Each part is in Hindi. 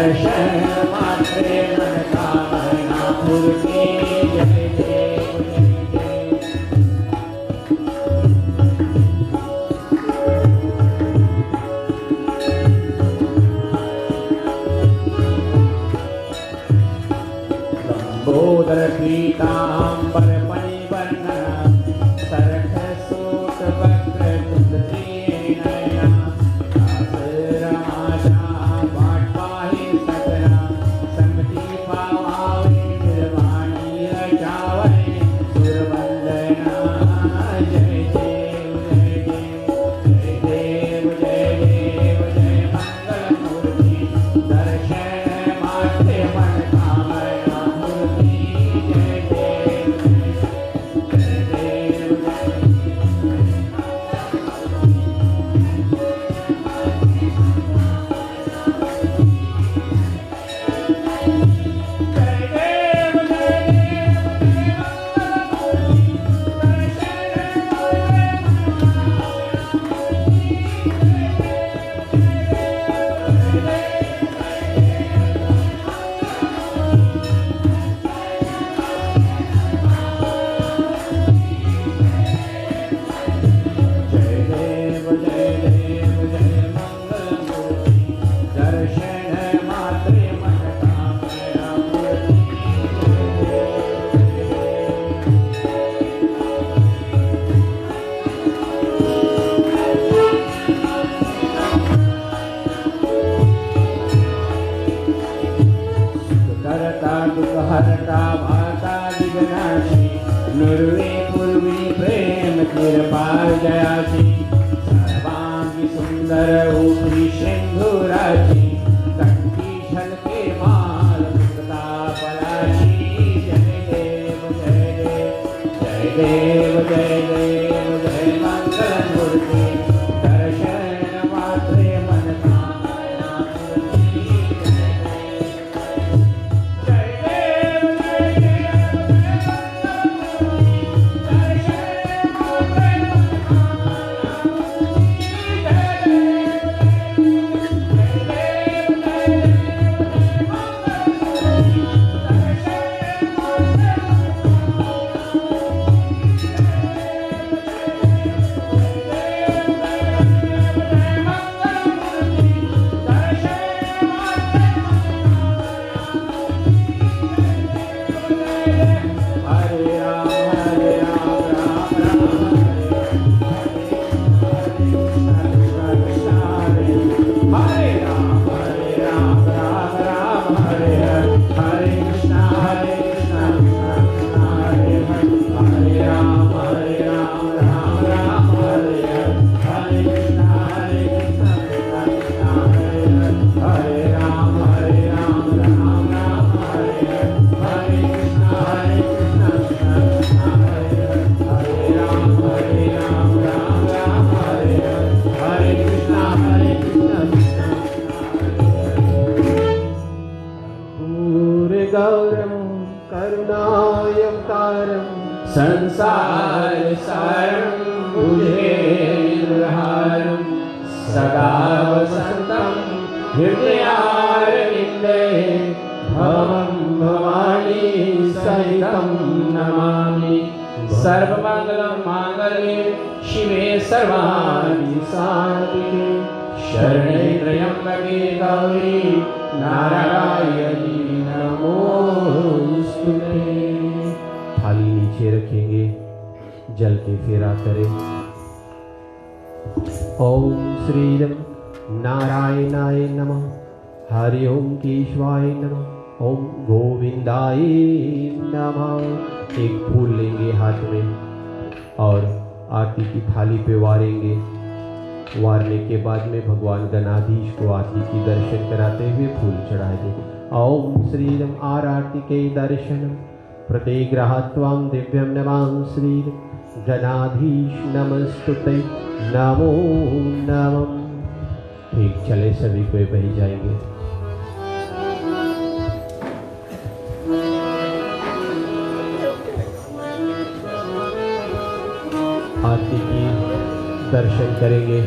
दर्शन मात्रे मन कामना पूर्ति जय देव जय लंबोदर पीतांबर परिवर्ण सरख सूत वक्र कुंडली नयना संसार सारं भुजगेन्द्रहारं सदा वसन्तं हृदयारविन्दे भवं भवानी सहितं नमामि। सर्वमङ्गलं माङ्गल्ये शिवे सर्वाणि साधिके शरणे त्र्यम्बके गौरी नारायणी नमोस्तुते। थाली नीचे रखेंगे, जल के फेरा करें। ओम श्री नारायणाय नमः, हरि ओम केशवाय नमः, ओम गोविंदाय नमः। एक फूल लेंगे हाथ में और आरती की थाली पे वारेंगे। वारने के बाद में भगवान गणाधीश को आरती की दर्शन कराते हुए फूल चढ़ा देंगे। ओम श्री आरती के दर्शनम प्रतिग्रहत्वं दिव्यं नमां श्री गणाधीश नमस्तुते नमो नमः। ठीक चले, सभी को बह जाएंगे। आरती की दर्शन करेंगे।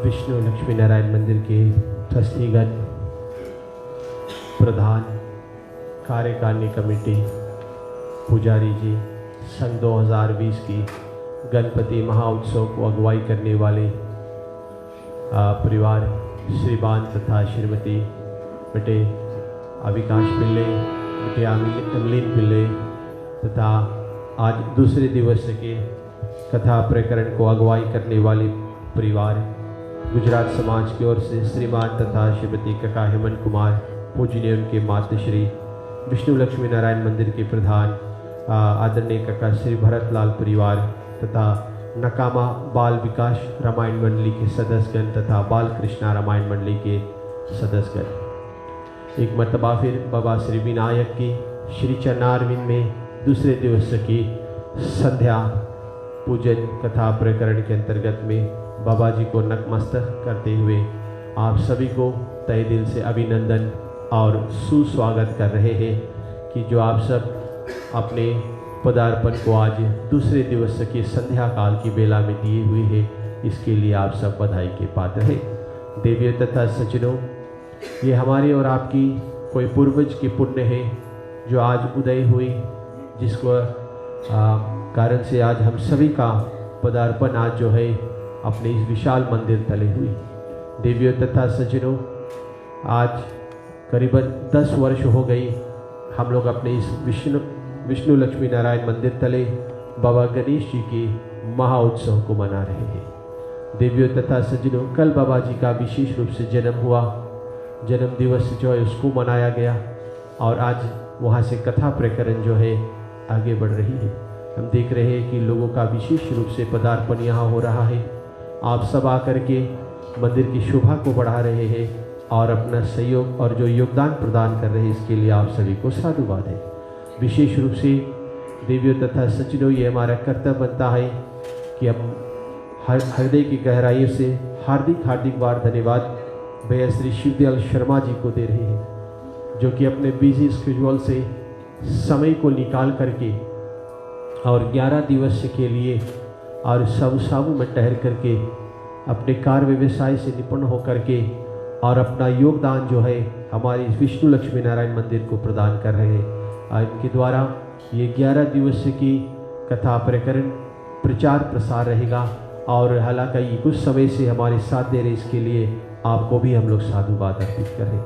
विष्णु लक्ष्मी नारायण मंदिर के ट्रस्टीगण, प्रधान, कार्यकारिणी कमेटी, पुजारी जी, सन 2020 की गणपति महाउत्सव को अगुवाई करने वाले परिवार श्रीमान तथा श्रीमती बेटे अविकाश पिल्ले, बेटे अमलीन पिल्ले तथा आज दूसरे दिवस के कथा प्रकरण को अगुवाई करने वाले परिवार गुजरात समाज की ओर से श्रीमान तथा श्रीमती कका हेमंत कुमार, पूजनीय उनके मातृश्री विष्णु लक्ष्मी नारायण मंदिर के प्रधान आदरणीय कका श्री भरतलाल परिवार तथा नकामा बाल विकास रामायण मंडली के सदस्यगण तथा बाल कृष्णा रामायण मंडली के सदस्यगण एक मरतबा फिर बाबा श्री विनायक की श्री चरणारविंद में दूसरे दिवस की संध्या पूजन कथा प्रकरण के अंतर्गत में बाबा जी को नतमस्तक करते हुए आप सभी को तहे दिल से अभिनंदन और सुस्वागत कर रहे हैं कि जो आप सब अपने पदार्पण को आज दूसरे दिवस की संध्या काल की बेला में दिए हुए हैं, इसके लिए आप सब बधाई के पात्र हैं। देवियों तथा सज्जनों, ये हमारी और आपकी कोई पूर्वज की पुण्य है जो आज उदय हुई, जिसको कारण से आज हम सभी का पदार्पण आज जो है अपने इस विशाल मंदिर तले हुई। देवियों तथा सज्जनों, आज करीबन 10 वर्ष हो गई हम लोग अपने इस विष्णु लक्ष्मी नारायण मंदिर तले बाबा गणेश जी के महाउत्सव को मना रहे हैं। देवियों तथा सज्जनों, कल बाबा जी का विशेष रूप से जन्म हुआ, जन्म दिवस जो है उसको मनाया गया और आज वहाँ से कथा प्रकरण जो है आगे बढ़ रही है। हम देख रहे हैं कि लोगों का विशेष रूप से पदार्पण यहाँ हो रहा है। आप सब आकर के मंदिर की शोभा को बढ़ा रहे हैं और अपना सहयोग और जो योगदान प्रदान कर रहे हैं, इसके लिए आप सभी को साधुवाद है। विशेष रूप से देवियों तथा सज्जनों, ये हमारा कर्तव्य बनता है कि हम हृदय की गहराइयों से हार्दिक बार धन्यवाद भैया श्री शिवदयाल शर्मा जी को दे रहे हैं, जो कि अपने बिजी शेड्यूल से समय को निकाल करके और 11 दिवस के लिए और साबु में ठहर करके अपने कार्य व्यवसाय से निपुण होकर के और अपना योगदान जो है हमारे विष्णु लक्ष्मी नारायण मंदिर को प्रदान कर रहे हैं। इनके द्वारा ये 11 दिवस की कथा प्रकरण प्रचार प्रसार रहेगा और हालांकि ये कुछ समय से हमारे साथ दे रहे, इसके लिए आपको भी हम लोग साधुवाद अर्पित करें।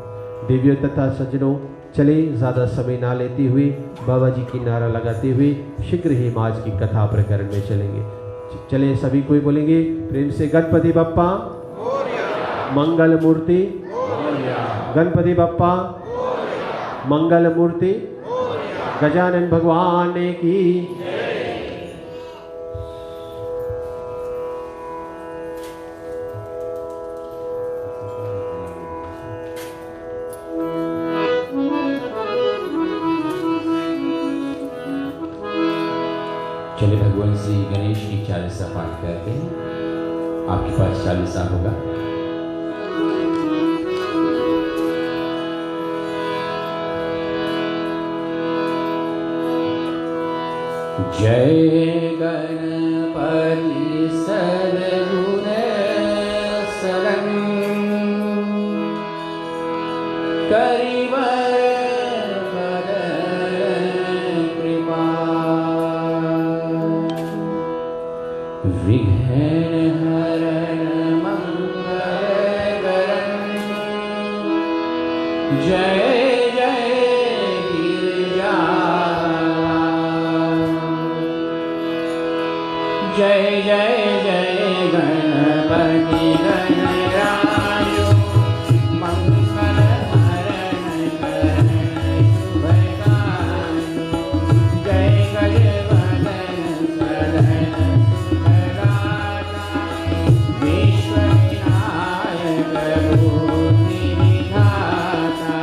देवियों तथा सज्जनों, चले ज़्यादा समय ना लेते हुए बाबा जी की नारा लगाते हुए शीघ्र ही आज की कथा प्रकरण में चलेंगे। चले सभी कोई बोलेंगे प्रेम से गणपति बप्पा मंगल मूर्ति, गणपति बप्पा मंगल मूर्ति, गजानन भगवान की। चले भगवान श्री गणेश की चालीसा पाठ करते हैं। आपके पास चालीसा होगा। जय गणपति सद्गुण शरण करिवर कृपा विघ्न हरण मंगल करण जय जय जय जय गणपति गणरायो मंगल हरण करण शुभकाम जय गजवदन सदन सुखदाता विश्व विनायक बुद्धि विधाता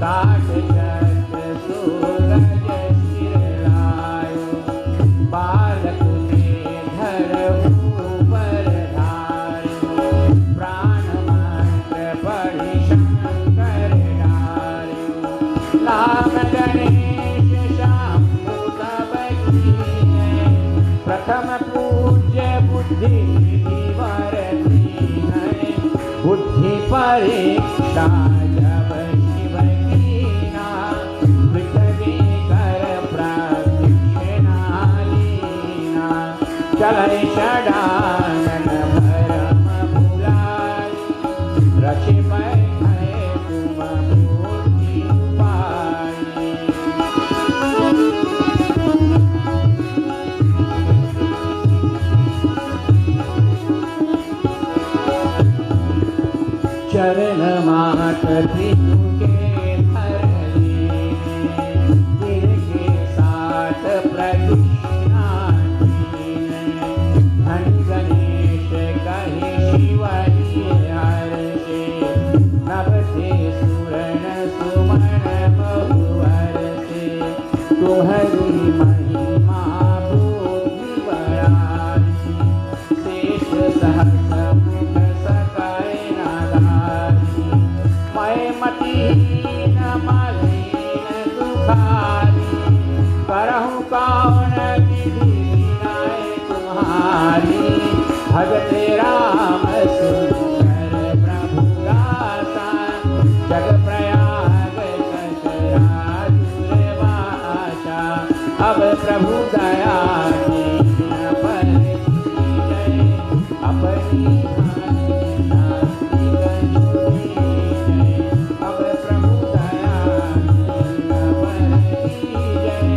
काट चक्र नाम गणेश शंभु सब कीन्हे। प्रथम पूज्य बुद्धि वर दीन्हे। बुद्धि परीक्षा जब शिव कीना। पृथ्वी कर प्रदक्षिणा लीना। चलै षडानन भरम भुलाय। रचि बैठे तुम मूर्ति पाई। चरण मात पितु के धरने। जिनके साथ प्रदक्षिणा कीन्हे। धन गणेश कहि शिव हर्षे। नभ से सुरन सुमन बहुवर से। तुम्हारी महिमा बुद्धि बड़ाई। शेष सहस्र मुख सकय नादारी। मैं मतीन मलिन दुखारी। करहु कौन विधि विनय तुम्हारी। भगते राम सुंदर प्रभु दासा। जग प्रयाग कशराजुर वाचा। अब प्रभु दया दीन पर कीजय। अपनी भांति नास्तिक छुड़ीजय। अब प्रभु दया दीन पर कीजय।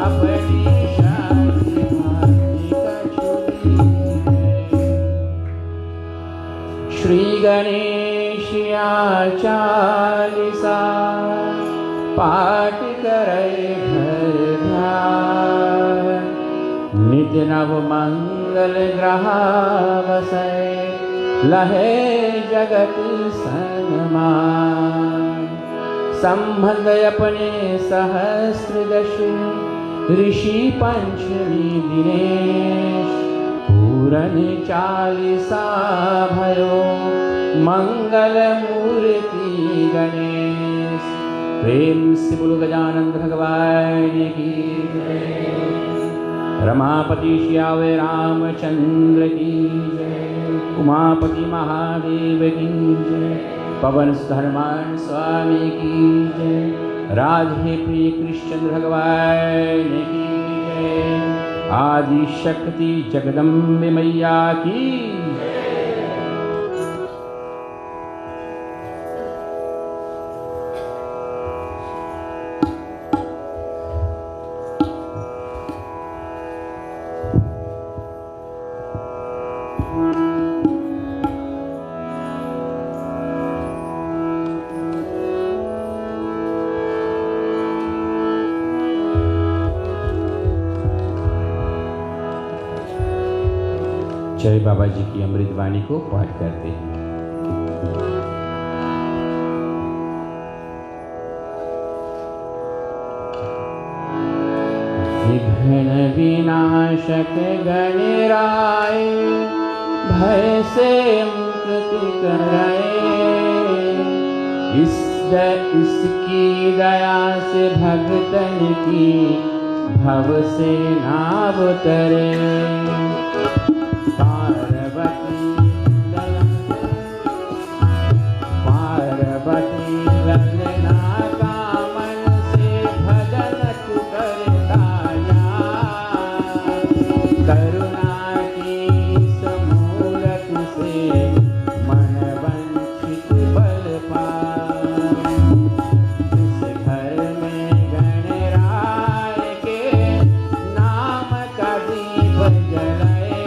अपनी शांति नास्तिक छुड़ीजय। श्री गणेशिया चालीसा। पाठ करे घर ध्यान। नित्य नव मंगल ग्रह बसै। लहे जगत सन्मान। संबंध अपने सहस्र दश। ऋषि पंचमी दिनेश। पूरन चालीसा भयो। मंगल मूर्ति गणेश। प्रेम से बोलो गजानन भगवान की जय। रमापति श्यावे रामचंद्र की जय। उमापति महादेव की जय। पवन धर्मान स्वामी की जय। राधे प्रिय कृष्ण भगवान की जय। आदि शक्ति जगदम्बे मैया की जय। जय बाबा जी की अमृत वाणी को पाठ करते हैं। विघ्न विनाशक गणराय। भय से मुक्ति कराए। इसकी दया से भगतन की भव से नाव तरे। पार्वती ललना कामन से भजन तु करताया। करुणा की समूरत से मन वंचित बल पाए। जिस घर में गणराय के नाम का दीप जलाए।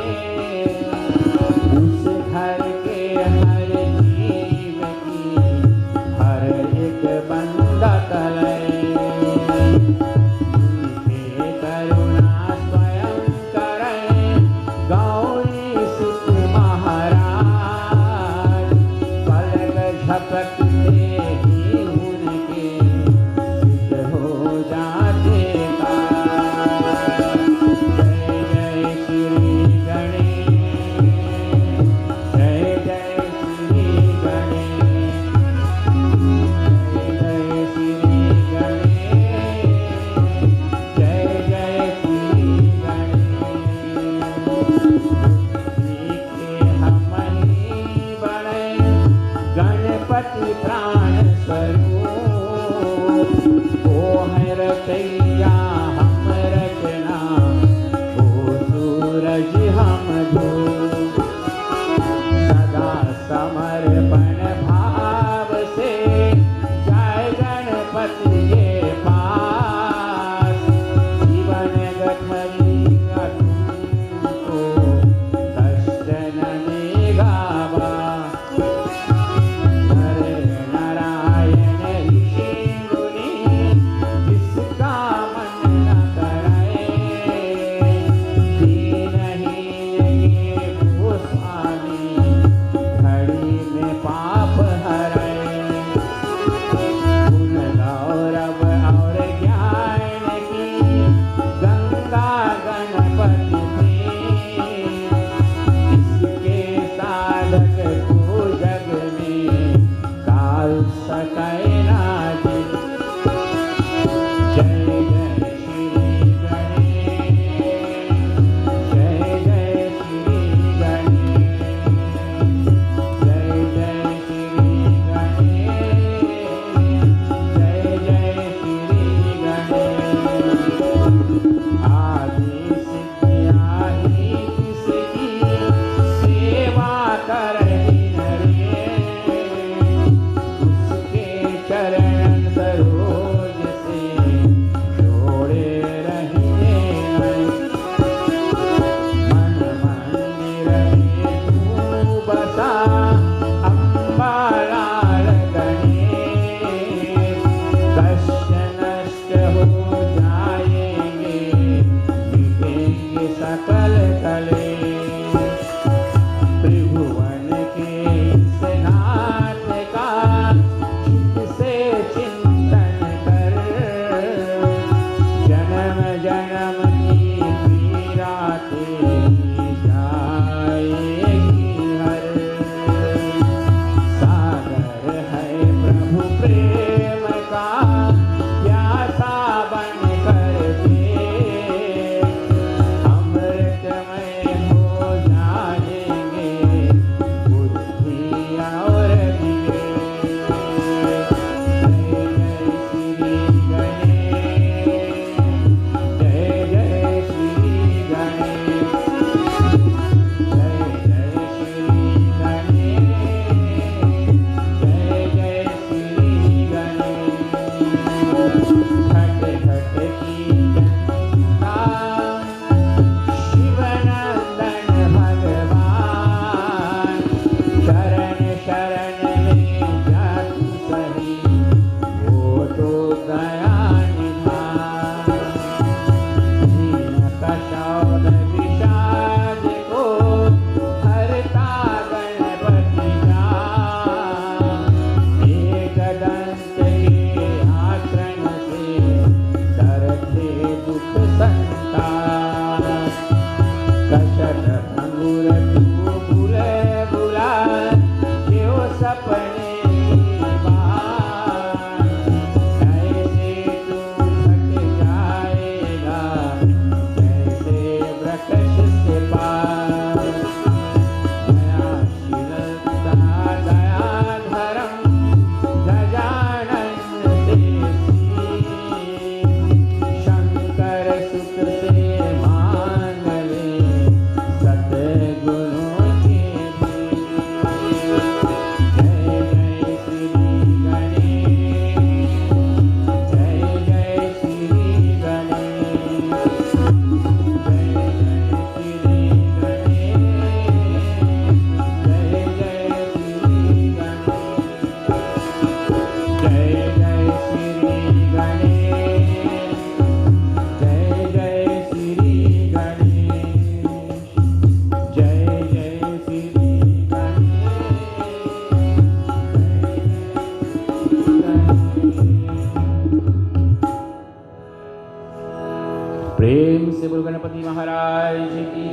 प्रेम से बोल गणपति महाराज की।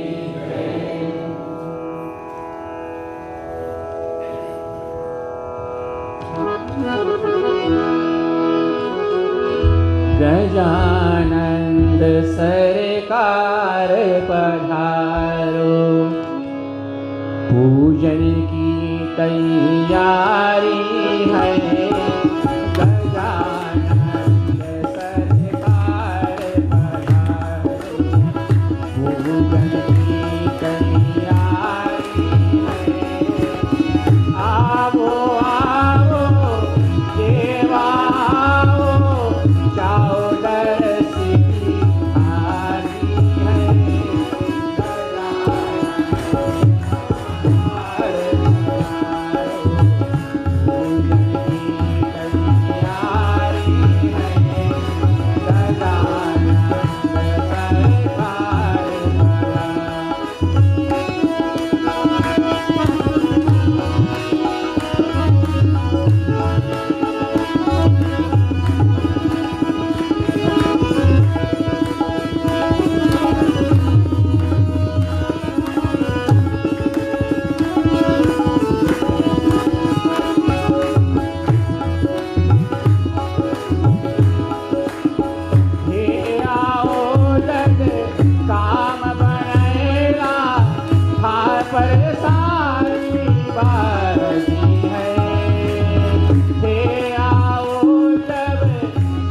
गजानंद सरकार पधारो, पूजन की तैयारी है। आओ आओ देवा आओ,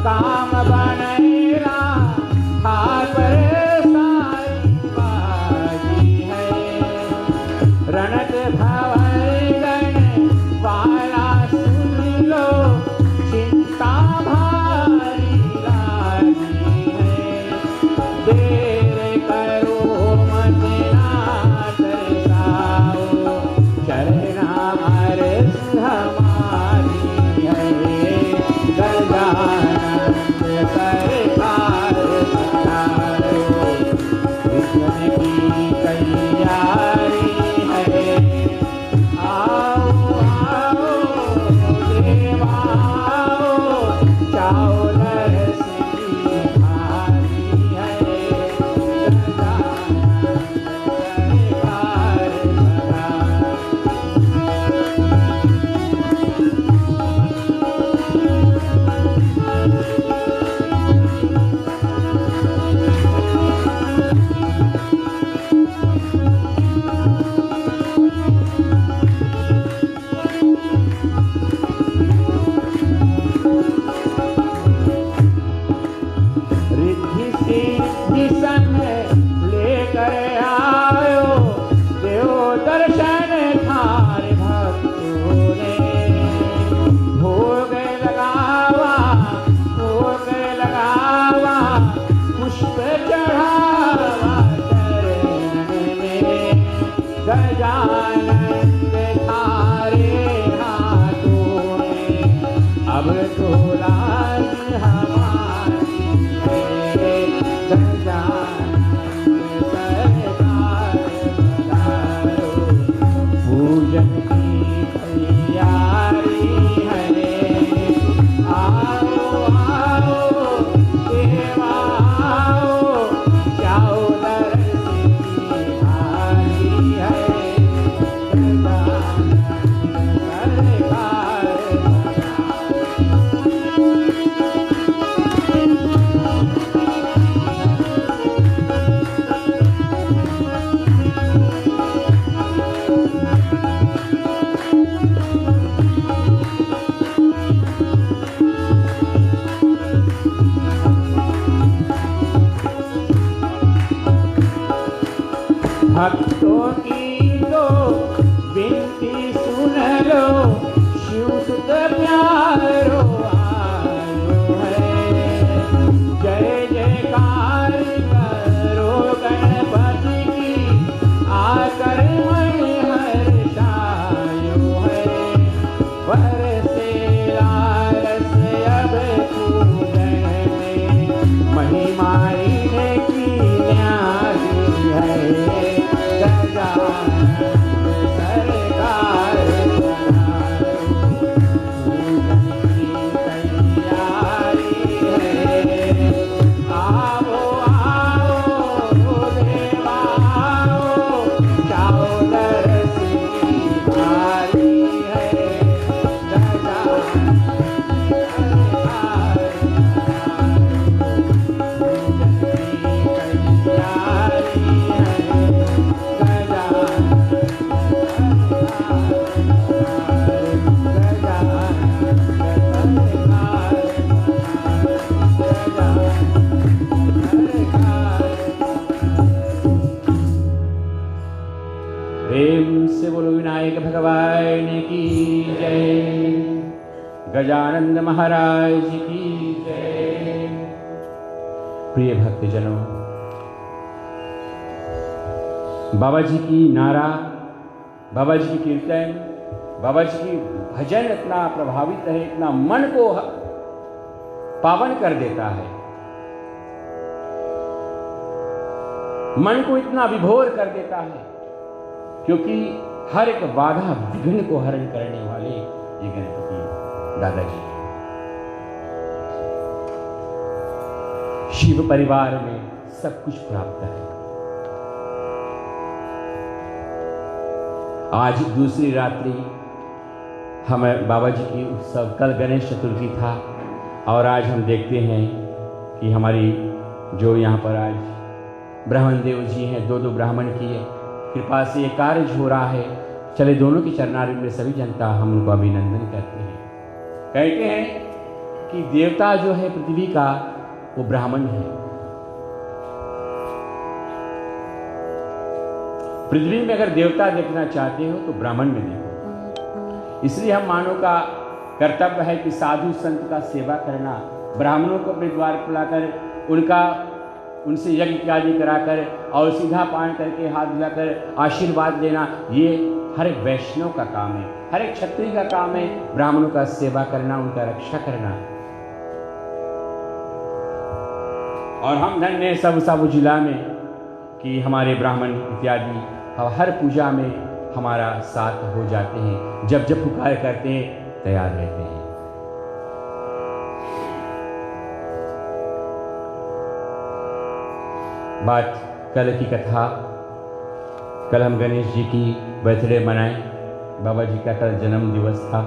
काम बनेला खापर सारी बाजी है रणत भवन गण वाला सुन लो चिंता भारी लागी है देर करो मत ना तरसाओ चरना अरस हमारी है गजानन सरकार पधारो विघ्न की तैयारी है आओ आओ देवा आओ चावल रसी भारी है गजानन सरकार पधारो रिद्धि सिद्धि सन लेकर आयो देव दर्शन थारे भक्तों ने भोग लगावा पुष्प चढ़ावा चरण में गजानन थारे हाथों में अब तो लाज हमारी है गजानन सरकार पधारो पूजन की तैयारी है आओ आओ देवा आओ चावल रसी भारी है गजानन सरकार पधारो भक्तों की तो विनती सुन लो शिव सुत प्यारो आयो है जय जयकार करो गणपति की आकर मन हर्षायो है बरसे लारस अब पूजन में महिमा इन्हें की न्यारी है गजानन सरकार पधारो पूजन की तैयारी है आओ आओ देवा आओ चावल रसी भारी है गजानन सरकार प्रेम से बोलो विनायक भगवान की जय गजानंद महाराज की जय। प्रिय भक्तजनों, बाबा जी की नारा, बाबा जी की कीर्तन, बाबा जी की भजन इतना प्रभावित है, इतना मन को पावन कर देता है, मन को इतना विभोर कर देता है, क्योंकि हर एक बाधा विघ्न को हरण करने वाले ये गणपति दादाजी शिव परिवार में सब कुछ प्राप्त है। आज दूसरी रात्रि हम बाबा जी की उत्सव, कल गणेश चतुर्थी था और आज हम देखते हैं कि हमारी जो यहाँ पर आज ब्राह्मण देव जी हैं, दो ब्राह्मण की कृपा से ये कार्य हो रहा है। चले दोनों की चरणारविंद में सभी जनता हम उनको अभिनंदन करते हैं। कहते हैं कि देवता जो है पृथ्वी का वो ब्राह्मण है। पृथ्वी में अगर देवता देखना चाहते हो तो ब्राह्मण में देखो। इसलिए हम मानव का कर्तव्य है कि साधु संत का सेवा करना, ब्राह्मणों को अपने द्वार पर लाकर उनसे यज्ञ इत्यादि कराकर और सीधा पान करके हाथ धुलाकर आशीर्वाद देना, ये हर एक वैष्णव का काम है, हर एक क्षत्रिय का काम है ब्राह्मणों का सेवा करना, उनका रक्षा करना। और हम धन्य हैं सब जिला में कि हमारे ब्राह्मण इत्यादि हर पूजा में हमारा साथ हो जाते हैं, जब जब पुकार करते हैं तैयार रहते हैं। बात कल की कथा, कल हम गणेश जी की बर्थडे मनाए, बाबा जी का कल जन्म दिवस था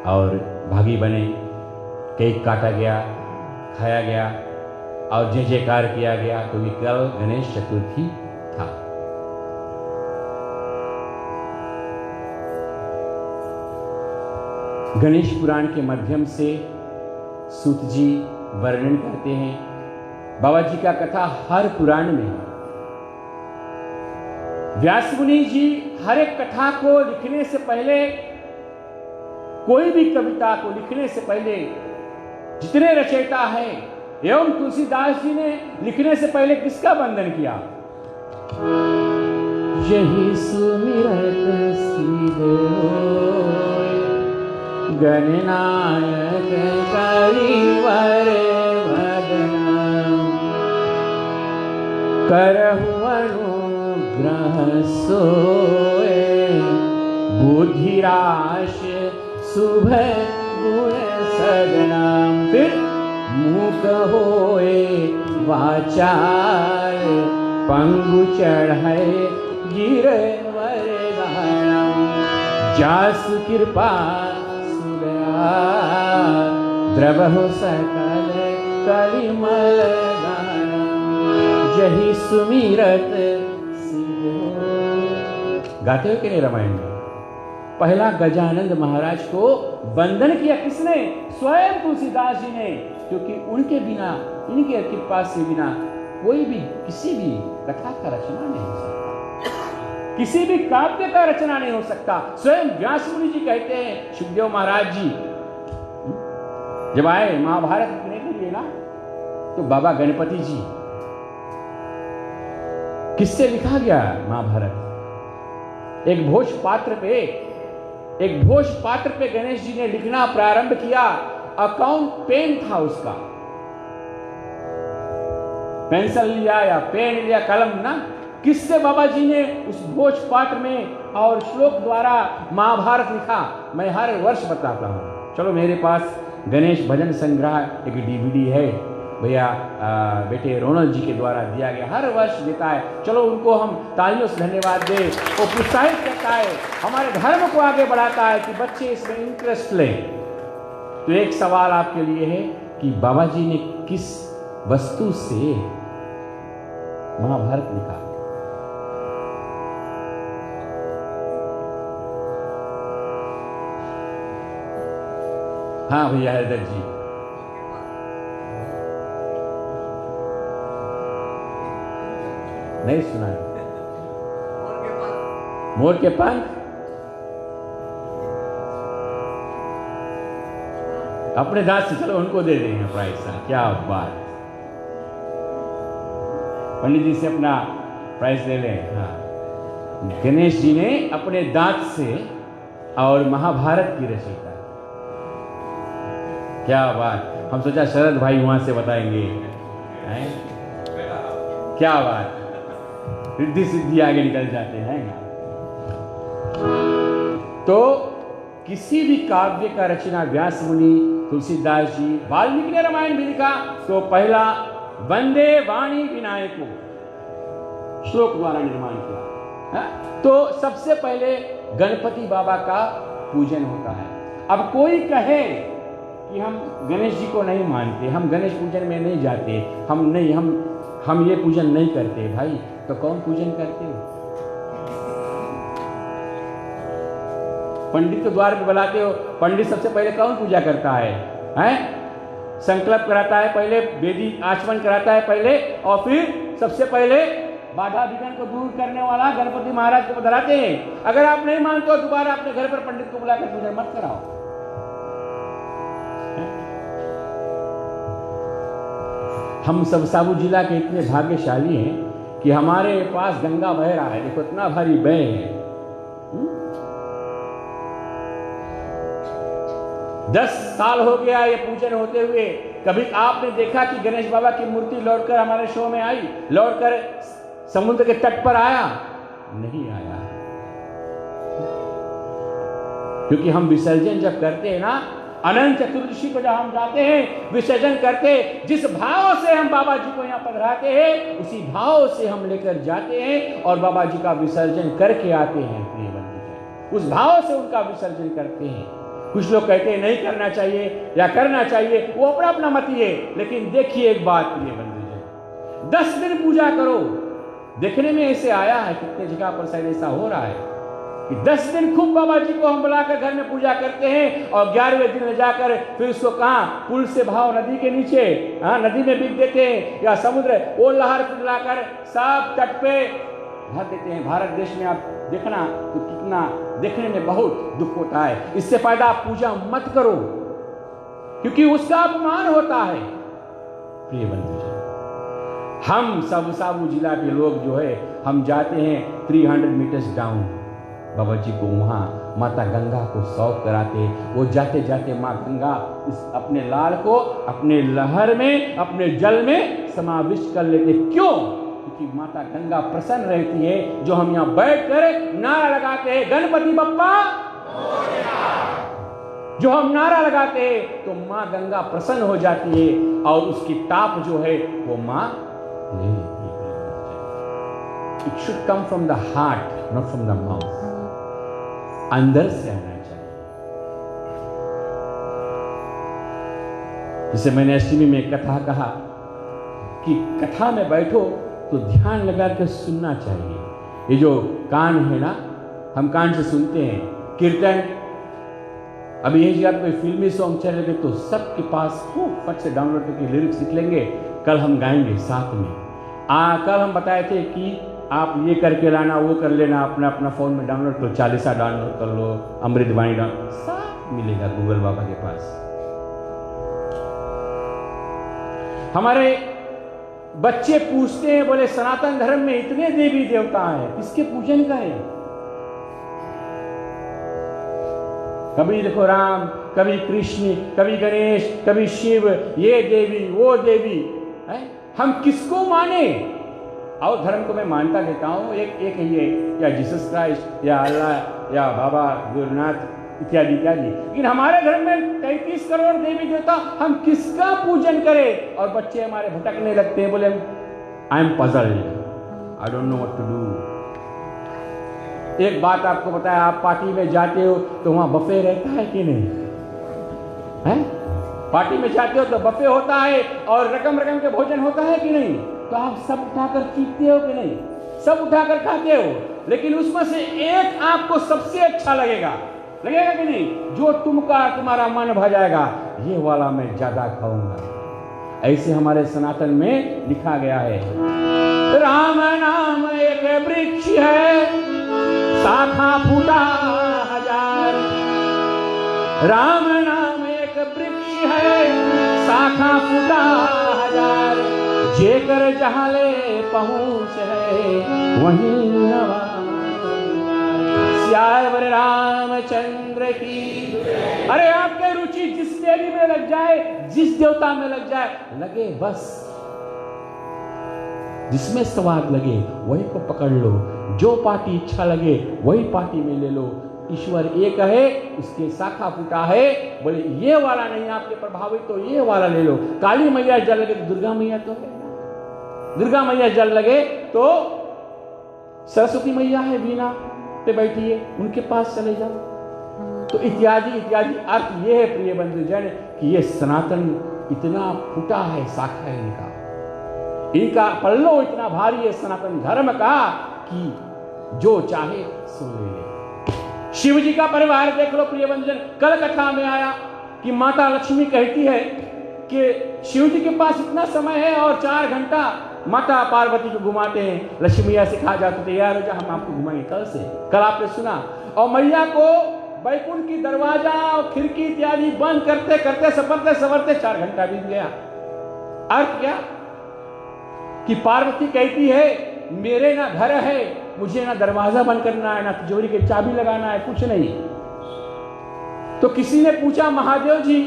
और भागी बने, केक काटा गया, खाया गया और जय जयकार किया गया, क्योंकि कल गणेश चतुर्थी था। गणेश पुराण के माध्यम से सूत जी वर्णन करते हैं, बाबा जी का कथा हर पुराण में है। व्यास मुनि जी हर एक कथा को लिखने से पहले, कोई भी कविता को लिखने से पहले, जितने रचयिता है एवं तुलसीदास जी ने लिखने से पहले किसका वंदन किया? यही सुमिरत सिद्ध होय, गणनायक करिवर करहु अनुग्रह सोए, बुद्धिराश शुभ गुण सगनाम। फिर मूक होए वाचार, पंगु चढ़े गिरवर गहनम। जासु कृपा सुदया, द्रवहु सकल कलिमल गहनम। यही सुमिरत गाते हो कि नहीं रामायण में? पहला गजानंद महाराज को वंदन किया किसने? स्वयं तुलसीदास जी ने, क्योंकि उनके बिना, इनके कृपा से बिना कोई भी किसी भी कथा का रचना नहीं हो सकता, किसी भी काव्य का रचना नहीं हो सकता। स्वयं व्यास मुनि जी कहते हैं, सुखदेव महाराज जी जब आए महाभारत लिखने के लिए ना, तो बाबा गणपति जी, किससे लिखा गया महाभारत? एक भोज पात्र पे गणेश जी ने लिखना प्रारंभ किया। अकाउंट पेन था उसका, पेंसिल लिया या पेन लिया, कलम ना, किससे बाबा जी ने उस भोज पात्र में और श्लोक द्वारा महाभारत लिखा? मैं हर वर्ष बताता हूं। चलो मेरे पास गणेश भजन संग्रह एक DVD है भैया, बेटे रोनल जी के द्वारा दिया गया, हर वर्ष देता है। चलो उनको हम तालियों से धन्यवाद दें। वो प्रोत्साहित करता है, हमारे धर्म को आगे बढ़ाता है कि बच्चे इसमें इंटरेस्ट लें। तो एक सवाल आपके लिए है कि बाबा जी ने किस वस्तु से महाभारत लिखा? हाँ भैया हरदत्त जी, नहीं सुना? मोर के पंख। अपने दांत से, चलो उनको दे देंगे प्राइज। क्या बात, पंडित जी से अपना प्राइज ले लें। हाँ, गणेश जी ने अपने दांत से और महाभारत की रचयिता। क्या बात, हम सोचा शरद भाई वहां से बताएंगे। क्या बात, रिद्धि सिद्धि आगे निकल जाते हैं। तो किसी भी काव्य का रचना व्यास मुनि, तुलसीदास जी, वाल्मीकि ने रामायण भी लिखा, तो पहला वंदे वाणी विनायको श्लोक द्वारा निर्माण किया। तो सबसे पहले गणपति बाबा का पूजन होता है। अब कोई कहे कि हम गणेश जी को नहीं मानते, हम गणेश पूजन में नहीं जाते, हम ये पूजन नहीं करते, भाई तो कौन पूजन करते हो? पंडित को द्वार पे बुलाते हो, पंडित सबसे पहले कौन पूजा करता है? हैं, संकल्प कराता है पहले, वेदी आचमन कराता है पहले, और फिर सबसे पहले बाधा विघ्न को दूर करने वाला गणपति महाराज को पधराते हैं। अगर आप नहीं मानते हो दोबारा अपने घर पर पंडित को बुलाकर पूजन मत कराओ। हम सब साबू जिला के इतने भाग्यशाली हैं कि हमारे पास गंगा बह रहा है। देखो इतना भारी बह है। 10 साल हो गया ये पूजन होते हुए। कभी आपने देखा कि गणेश बाबा की मूर्ति लौटकर हमारे शो में आई, लौटकर समुद्र के तट पर आया? नहीं आया। क्योंकि हम विसर्जन जब करते हैं ना, अनंत चतुर्दशी को जब हम जाते हैं विसर्जन करते, जिस भाव से हम बाबा जी को यहाँ पधराते हैं उसी भाव से हम लेकर जाते हैं और बाबा जी का विसर्जन करके आते हैं। प्रिय बंधुजन, उस भाव से उनका विसर्जन करते हैं। कुछ लोग कहते हैं नहीं करना चाहिए या करना चाहिए, वो अपना अपना मत है। लेकिन देखिए एक बात प्रिय बंधुजन, 10 दिन पूजा करो। देखने में ऐसे आया है, कितने जगह पर शायद ऐसा हो रहा है कि 10 दिन खूब बाबा जी को हम बुलाकर घर में पूजा करते हैं और 11वें दिन ले जाकर फिर उसको कहाँ पुल से भाव नदी के नीचे, नदी में बिक देते हैं, या समुद्र वो लहर पिघलाकर सब तट पे भर देते हैं। भारत देश में आप देखना तो कितना देखने में बहुत दुख होता है। इससे फायदा आप पूजा मत करो, क्योंकि उसका अपमान होता है। प्रिय बंधुजन, हम सब साबू जिला के लोग जो है हम जाते हैं 300 मीटर्स डाउन बाबा जी को, वहाँ माता गंगा को सौंप कराते। वो जाते जाते माँ गंगा इस अपने लाल को अपने लहर में, अपने जल में समाविष्ट कर लेते। क्यों? क्योंकि माता गंगा प्रसन्न रहती है। जो हम यहाँ बैठ कर नारा लगाते हैं गणपति बप्पा, जो हम नारा लगाते हैं तो माँ गंगा प्रसन्न हो जाती है और उसकी ताप जो है वो माँ ले लेती है। It should come from the heart, not from the mouth. अंदर से आना चाहिए। जैसे मैंने अष्टमी में कथा कहा कि कथा में बैठो तो ध्यान लगाकर सुनना चाहिए। ये जो कान है ना, हम कान से सुनते हैं कीर्तन। अभी यही जगह कोई फिल्मी सॉन्ग चल रहे तो सबके पास खूब फट से डाउनलोड करके लिरिक्स लिख लेंगे, कल हम गाएंगे साथ में। कल हम बताए थे कि आप ये करके लाना, वो कर लेना, अपना अपना फ़ोन में डाउनलोड करो, 40 डाउनलोड कर लो, अमृतवाणी डाउनलोड, सब मिलेगा गूगल बाबा के पास। हमारे बच्चे पूछते हैं, बोले सनातन धर्म में इतने देवी देवता हैं, किसके पूजन करें? कभी देखो राम, कभी कृष्ण, कभी गणेश, कभी शिव, ये देवी वो देवी है। हम किसको माने? और धर्म को मैं मानता देता हूँ, एक ही है, या जीसस क्राइस्ट, या अल्लाह, या बाबा गुरुनाथ इत्यादि इत्यादि। लेकिन हमारे धर्म में 33 करोड़ देवी देवता, हम किसका पूजन करें? और बच्चे हमारे भटकने लगते हैं, बोले I am puzzled, I don't know what to do. एक बात आपको बताया, आप पार्टी में जाते हो तो वहां बफे रहता है कि नहीं है? पार्टी में जाते हो तो बफे होता है और रकम रकम के भोजन होता है कि नहीं? तो आप सब उठाकर चीखते हो कि नहीं? सब उठाकर खाते हो, लेकिन उसमें से एक आपको सबसे अच्छा लगेगा कि नहीं? जो तुम्हारा मन भा जाएगा, ये वाला मैं ज्यादा खाऊंगा। ऐसे हमारे सनातन में लिखा गया है। राम नाम एक वृक्ष है, शाखा फूटा 1000। राम नाम एक वृक्ष है, शाखा फूटा 1000। जेकर जहाँ ले पहुँच है वहीं नवा। सियावर रामचंद्र की। अरे आपके रुचि जिस देवी में लग जाए, जिस देवता में लग जाए, लगे बस, जिसमें स्वाद लगे वही को पकड़ लो। जो पार्टी इच्छा लगे वही पार्टी में ले लो। ईश्वर एक है, उसके शाखा फूटा है। बोले ये वाला नहीं आपके प्रभावित तो ये वाला ले लो। काली मैया जल लगे तो दुर्गा मैया तो है, दुर्गा मैया जल लगे तो सरस्वती मैया है, वीणा पे बैठी है, उनके पास चले जाओ। तो इत्यादि इत्यादि अर्थ ये है प्रिय बंधुजन कि ये सनातन इतना फूटा है, शाखा है इनका पल्लो इतना भारी है सनातन धर्म का कि जो चाहे सो ले ले। शिव जी का परिवार देख लो प्रिय बंधुजन, कल कथा में आया कि माता लक्ष्मी कहती है कि शिव जी के पास इतना समय है और 4 घंटा माता पार्वती को घुमाते हैं। लक्ष्मी मैया से कहा जाता तैयार हो जा, हम आपको घुमाएंगे कल आपने सुना। और मैया को बैकुंठ की दरवाजा और खिड़की इत्यादि बंद करते करते सफरते सवरते 4 घंटा बीत गया। अर्थ क्या कि पार्वती कहती है मेरे ना घर है, मुझे ना दरवाजा बंद करना है, ना तिजोरी की चाबी लगाना है, कुछ नहीं। तो किसी ने पूछा महादेव जी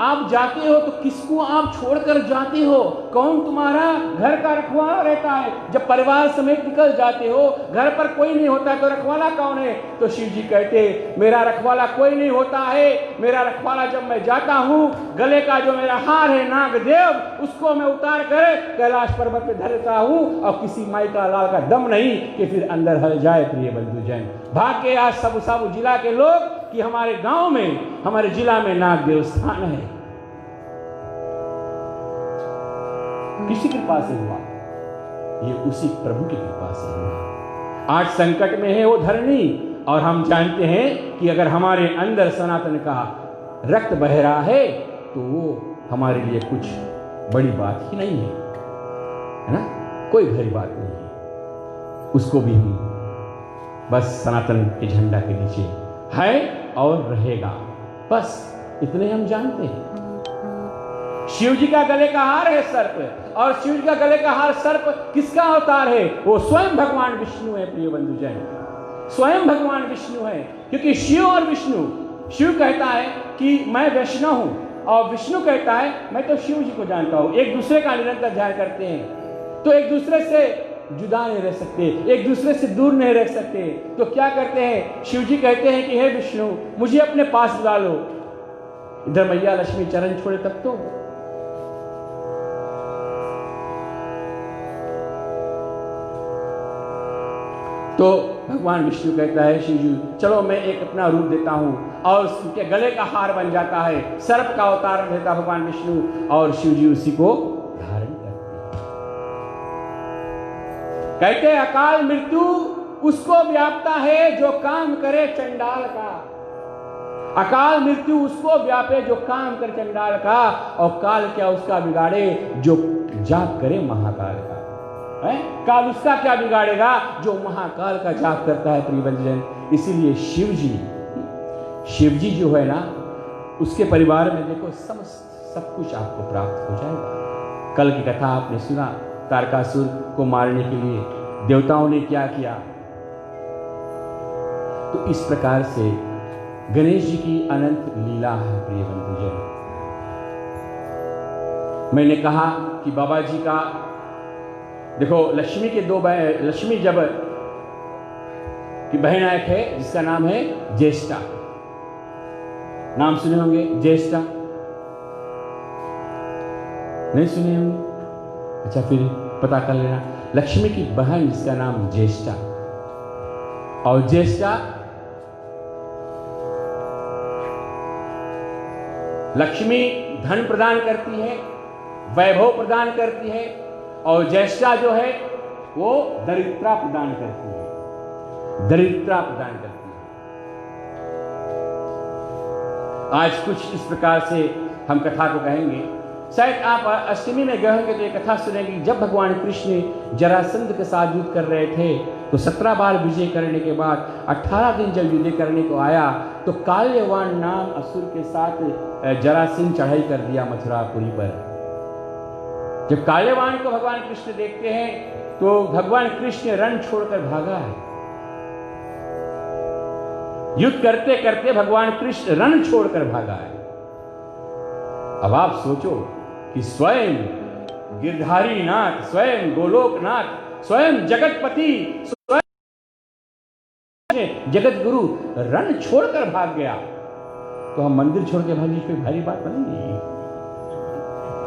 आप जाते हो तो किसको आप छोड़कर जाते हो? कौन तुम्हारा घर का रखवाला रहता है? जब परिवार समेत निकल जाते हो, घर पर कोई नहीं होता तो रखवाला कौन है? तो शिव जी कहते मेरा रखवाला कोई नहीं होता है। मेरा रखवाला जब मैं जाता हूँ, गले का जो मेरा हार है नागदेव, उसको मैं उतार कर कैलाश पर्वत पे धरता हूँ और किसी माई का लाल का दम नहीं कि फिर अंदर हल जाए। प्रिय बंधुजन, भाग के आज सब जिला के लोग कि हमारे गांव में, हमारे जिला में नागदेव स्थान है। किसी कृपा से हुआ? ये उसी प्रभु की कृपा से हुआ। आज संकट में है वो धरनी, और हम जानते हैं कि अगर हमारे अंदर सनातन का रक्त बह रहा है तो वो हमारे लिए कुछ बड़ी बात ही नहीं है ना? कोई भारी बात नहीं है। उसको भी हम बस सनातन के झंडा के नीचे है और रहेगा, बस इतने हम जानते हैं। शिव जी का गले का हार है सर्प, और शिव जी का गले का हार सर्प किसका अवतार है? वो स्वयं भगवान विष्णु है। प्रिय बंधुजन, स्वयं भगवान विष्णु है, क्योंकि शिव और विष्णु, शिव कहता है कि मैं वैष्णव हूं, और विष्णु कहता है मैं तो शिव जी को जानता हूं। एक दूसरे का निरंतर ध्यान करते हैं तो एक दूसरे से जुदा नहीं रह सकते, एक दूसरे से दूर नहीं रह सकते। तो क्या करते हैं? शिव जी कहते हैं कि हे विष्णु मुझे अपने पास बुला लो। इधर मैया लक्ष्मी चरण छोड़े तब तो भगवान विष्णु कहता है शिव जी चलो मैं एक अपना रूप देता हूं, और उसके गले का हार बन जाता है, सर्प का अवतार देता भगवान विष्णु, और शिव जी उसी को धारण करते हैं। कहते हैं अकाल मृत्यु उसको व्यापता है जो काम करे चंडाल का। अकाल मृत्यु उसको व्यापे जो काम करे चंडाल का, और काल क्या उसका बिगाड़े जो जाप करे महाकाल का। है? काल उसका क्या बिगाड़ेगा जो महाकाल का जाप करता है। प्रिय बंधुजन, इसीलिए शिव जी जो है ना, उसके परिवार में देखो सब कुछ आपको प्राप्त हो जाएगा। कल की कथा आपने सुना, तारकासुर को मारने के लिए देवताओं ने क्या किया। तो इस प्रकार से गणेश जी की अनंत लीला है। प्रिय बंधुजन, मैंने कहा कि बाबा जी का देखो लक्ष्मी के 2 बहन, लक्ष्मी जब की बहन एक है जिसका नाम है ज्येष्ठा, नाम सुने होंगे ज्येष्ठा? नहीं सुने होंगे? अच्छा फिर पता कर लेना। लक्ष्मी की बहन जिसका नाम ज्येष्ठा, और ज्येष्ठा लक्ष्मी धन प्रदान करती है, वैभव प्रदान करती है, और ज्येष्ठा जो है वो दरिद्रता प्रदान करती है, दरिद्रता प्रदान करती है। आज कुछ इस प्रकार से हम कथा को कहेंगे। शायद आप अष्टमी में गए होंगे तो ये कथा सुनेंगे। जब भगवान कृष्ण जरासंध के साथ युद्ध कर रहे थे तो 17 बार विजय करने के बाद 18 दिन जब युद्ध करने को आया तो काल्यवान नाम असुर के साथ जरासंध चढ़ाई कर दिया मथुरापुरी पर। जब काल्यवान को भगवान कृष्ण देखते हैं तो भगवान कृष्ण रण छोड़कर भागा है। युद्ध करते करते भगवान कृष्ण रण छोड़कर भागा है। अब आप सोचो कि स्वयं गिरधारी नाथ, स्वयं गोलोकनाथ, स्वयं जगतपति, स्वयं जगत गुरु रण छोड़कर भाग गया, तो हम मंदिर छोड़ के भागी कोई भारी बात बनेगी?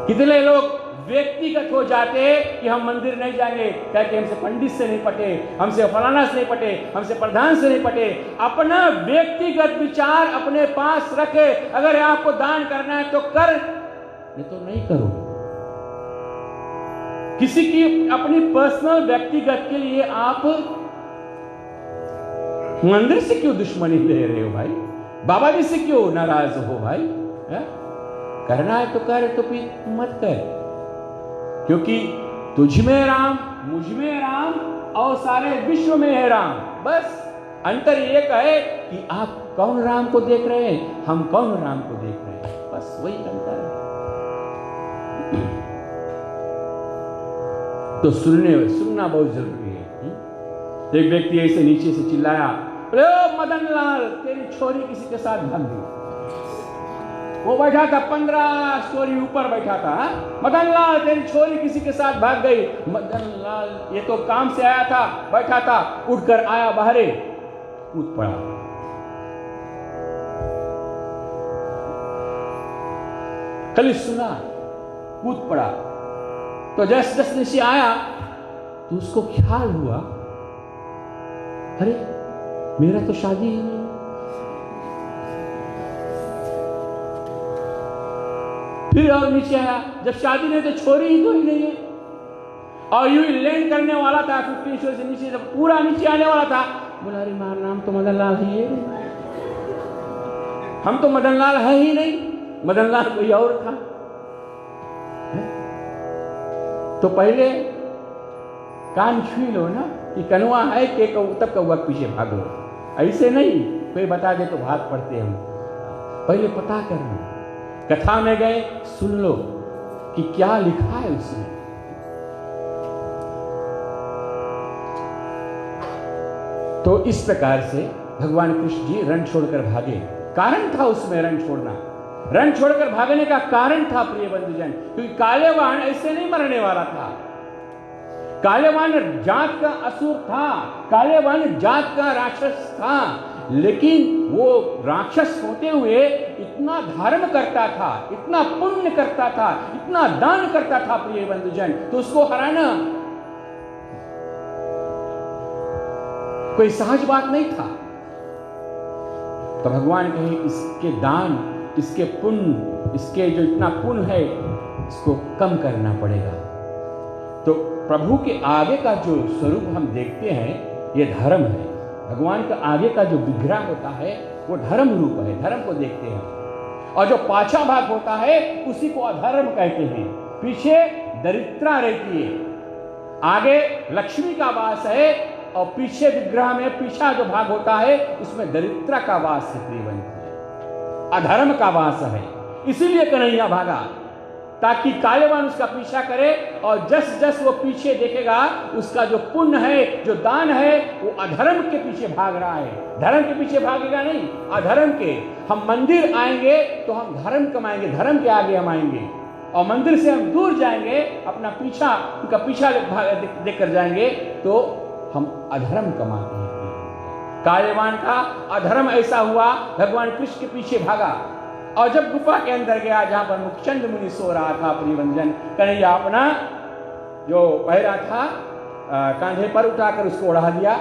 कितने लोग व्यक्तिगत हो जाते हैं कि हम मंदिर नहीं जाएंगे, कहते हमसे पंडित से नहीं पटे, हमसे फलाना से नहीं पटे, हमसे प्रधान से नहीं पटे। अपना व्यक्तिगत विचार अपने पास रखे। अगर आपको दान करना है तो कर, नहीं तो नहीं करो। किसी की अपनी पर्सनल व्यक्तिगत के लिए आप मंदिर से क्यों दुश्मनी ले रहे हो भाई? बाबा जी से क्यों नाराज हो भाई? है? करना है तो कर, तो फिर मत कर, क्योंकि तुझ में राम, मुझ में राम और सारे विश्व में है राम। बस अंतर एक है कि आप कौन राम को देख रहे हैं, हम कौन राम को देख रहे हैं, बस वही अंतर है। तो सुनना बहुत जरूरी है। एक व्यक्ति ऐसे नीचे से चिल्लाया, अरे मदन लाल, तेरी छोरी किसी के साथ भाग गई। वो बैठा था 15 स्टोरी ऊपर बैठा था। मदन लाल, तेरी छोरी किसी के साथ भाग गई। मदन लाल ये तो काम से आया था, बैठा था, उठकर आया बाहरे, कूद पड़ा। खाली सुना, कूद पड़ा। तो जैसे जैसे नीचे आया तो उसको ख्याल हुआ, अरे मेरा तो शादी ही नहीं। फिर और नीचे आया, जब शादी नहीं तो छोरी ही तो ही नहीं है। और यूं लैंड करने वाला था 15 स्टोरी से नीचे, जब पूरा नीचे आने वाला था, बोला अरे मार नाम तो मदन लाल ही है, हम तो मदन लाल है ही नहीं, मदन लाल कोई और था। तो पहले कान छुई लो ना कि कनुआ है कि तब कौआ पीछे भागो। ऐसे नहीं कोई बता दे तो भाग पड़ते हम, पहले पता करना। कथा में गए, सुन लो कि क्या लिखा है उसमें। तो इस प्रकार से भगवान कृष्ण जी रण छोड़कर भागे। कारण था उसमें रण छोड़ना, रण छोड़कर भागने का कारण था प्रिय बंधुजन, क्योंकि कालेवान ऐसे नहीं मरने वाला था। कालेवान जात का असुर था, कालेवान जात का राक्षस था, लेकिन वो राक्षस होते हुए इतना धर्म करता था, इतना पुण्य करता था, इतना दान करता था प्रिय बंधुजन, तो उसको हराना कोई सहज बात नहीं था। तो भगवान कहे इसके दान, इसके पुण्य, इसके जो इतना पुण्य है इसको कम करना पड़ेगा। तो प्रभु के आगे का जो स्वरूप हम देखते हैं ये धर्म है। भगवान का आगे का जो विग्रह होता है वो धर्म रूप है, धर्म को देखते हैं। और जो पाछा भाग होता है उसी को अधर्म कहते हैं। पीछे दरिद्रता रहती है, आगे लक्ष्मी का वास है, और पीछे विग्रह में पीछा जो भाग होता है उसमें दरिद्रता का वास है, अधर्म का वास है। इसीलिए कन्हैया भागा ताकि कालेवान उसका पीछा करे, और जस जस वो पीछे देखेगा उसका जो पुण्य है, जो दान है, वो अधर्म के पीछे भाग रहा है। धर्म के पीछे भागेगा नहीं, अधर्म के। हम मंदिर आएंगे तो हम धर्म कमाएंगे, धर्म के आगे हम आएंगे, और मंदिर से हम दूर जाएंगे, अपना पीछा, उनका पीछा देख कर जाएंगे तो हम अधर्म कमाते हैं। कालेवान का अधर्म ऐसा हुआ, भगवान कृष्ण के पीछे भागा, और जब गुफा के अंदर गया जहां पर मुखचंद मुनि सो रहा था, प्रियवंजन कन्हैया अपना जो पहरा था कांधे पर उठाकर उसको उड़ा दिया।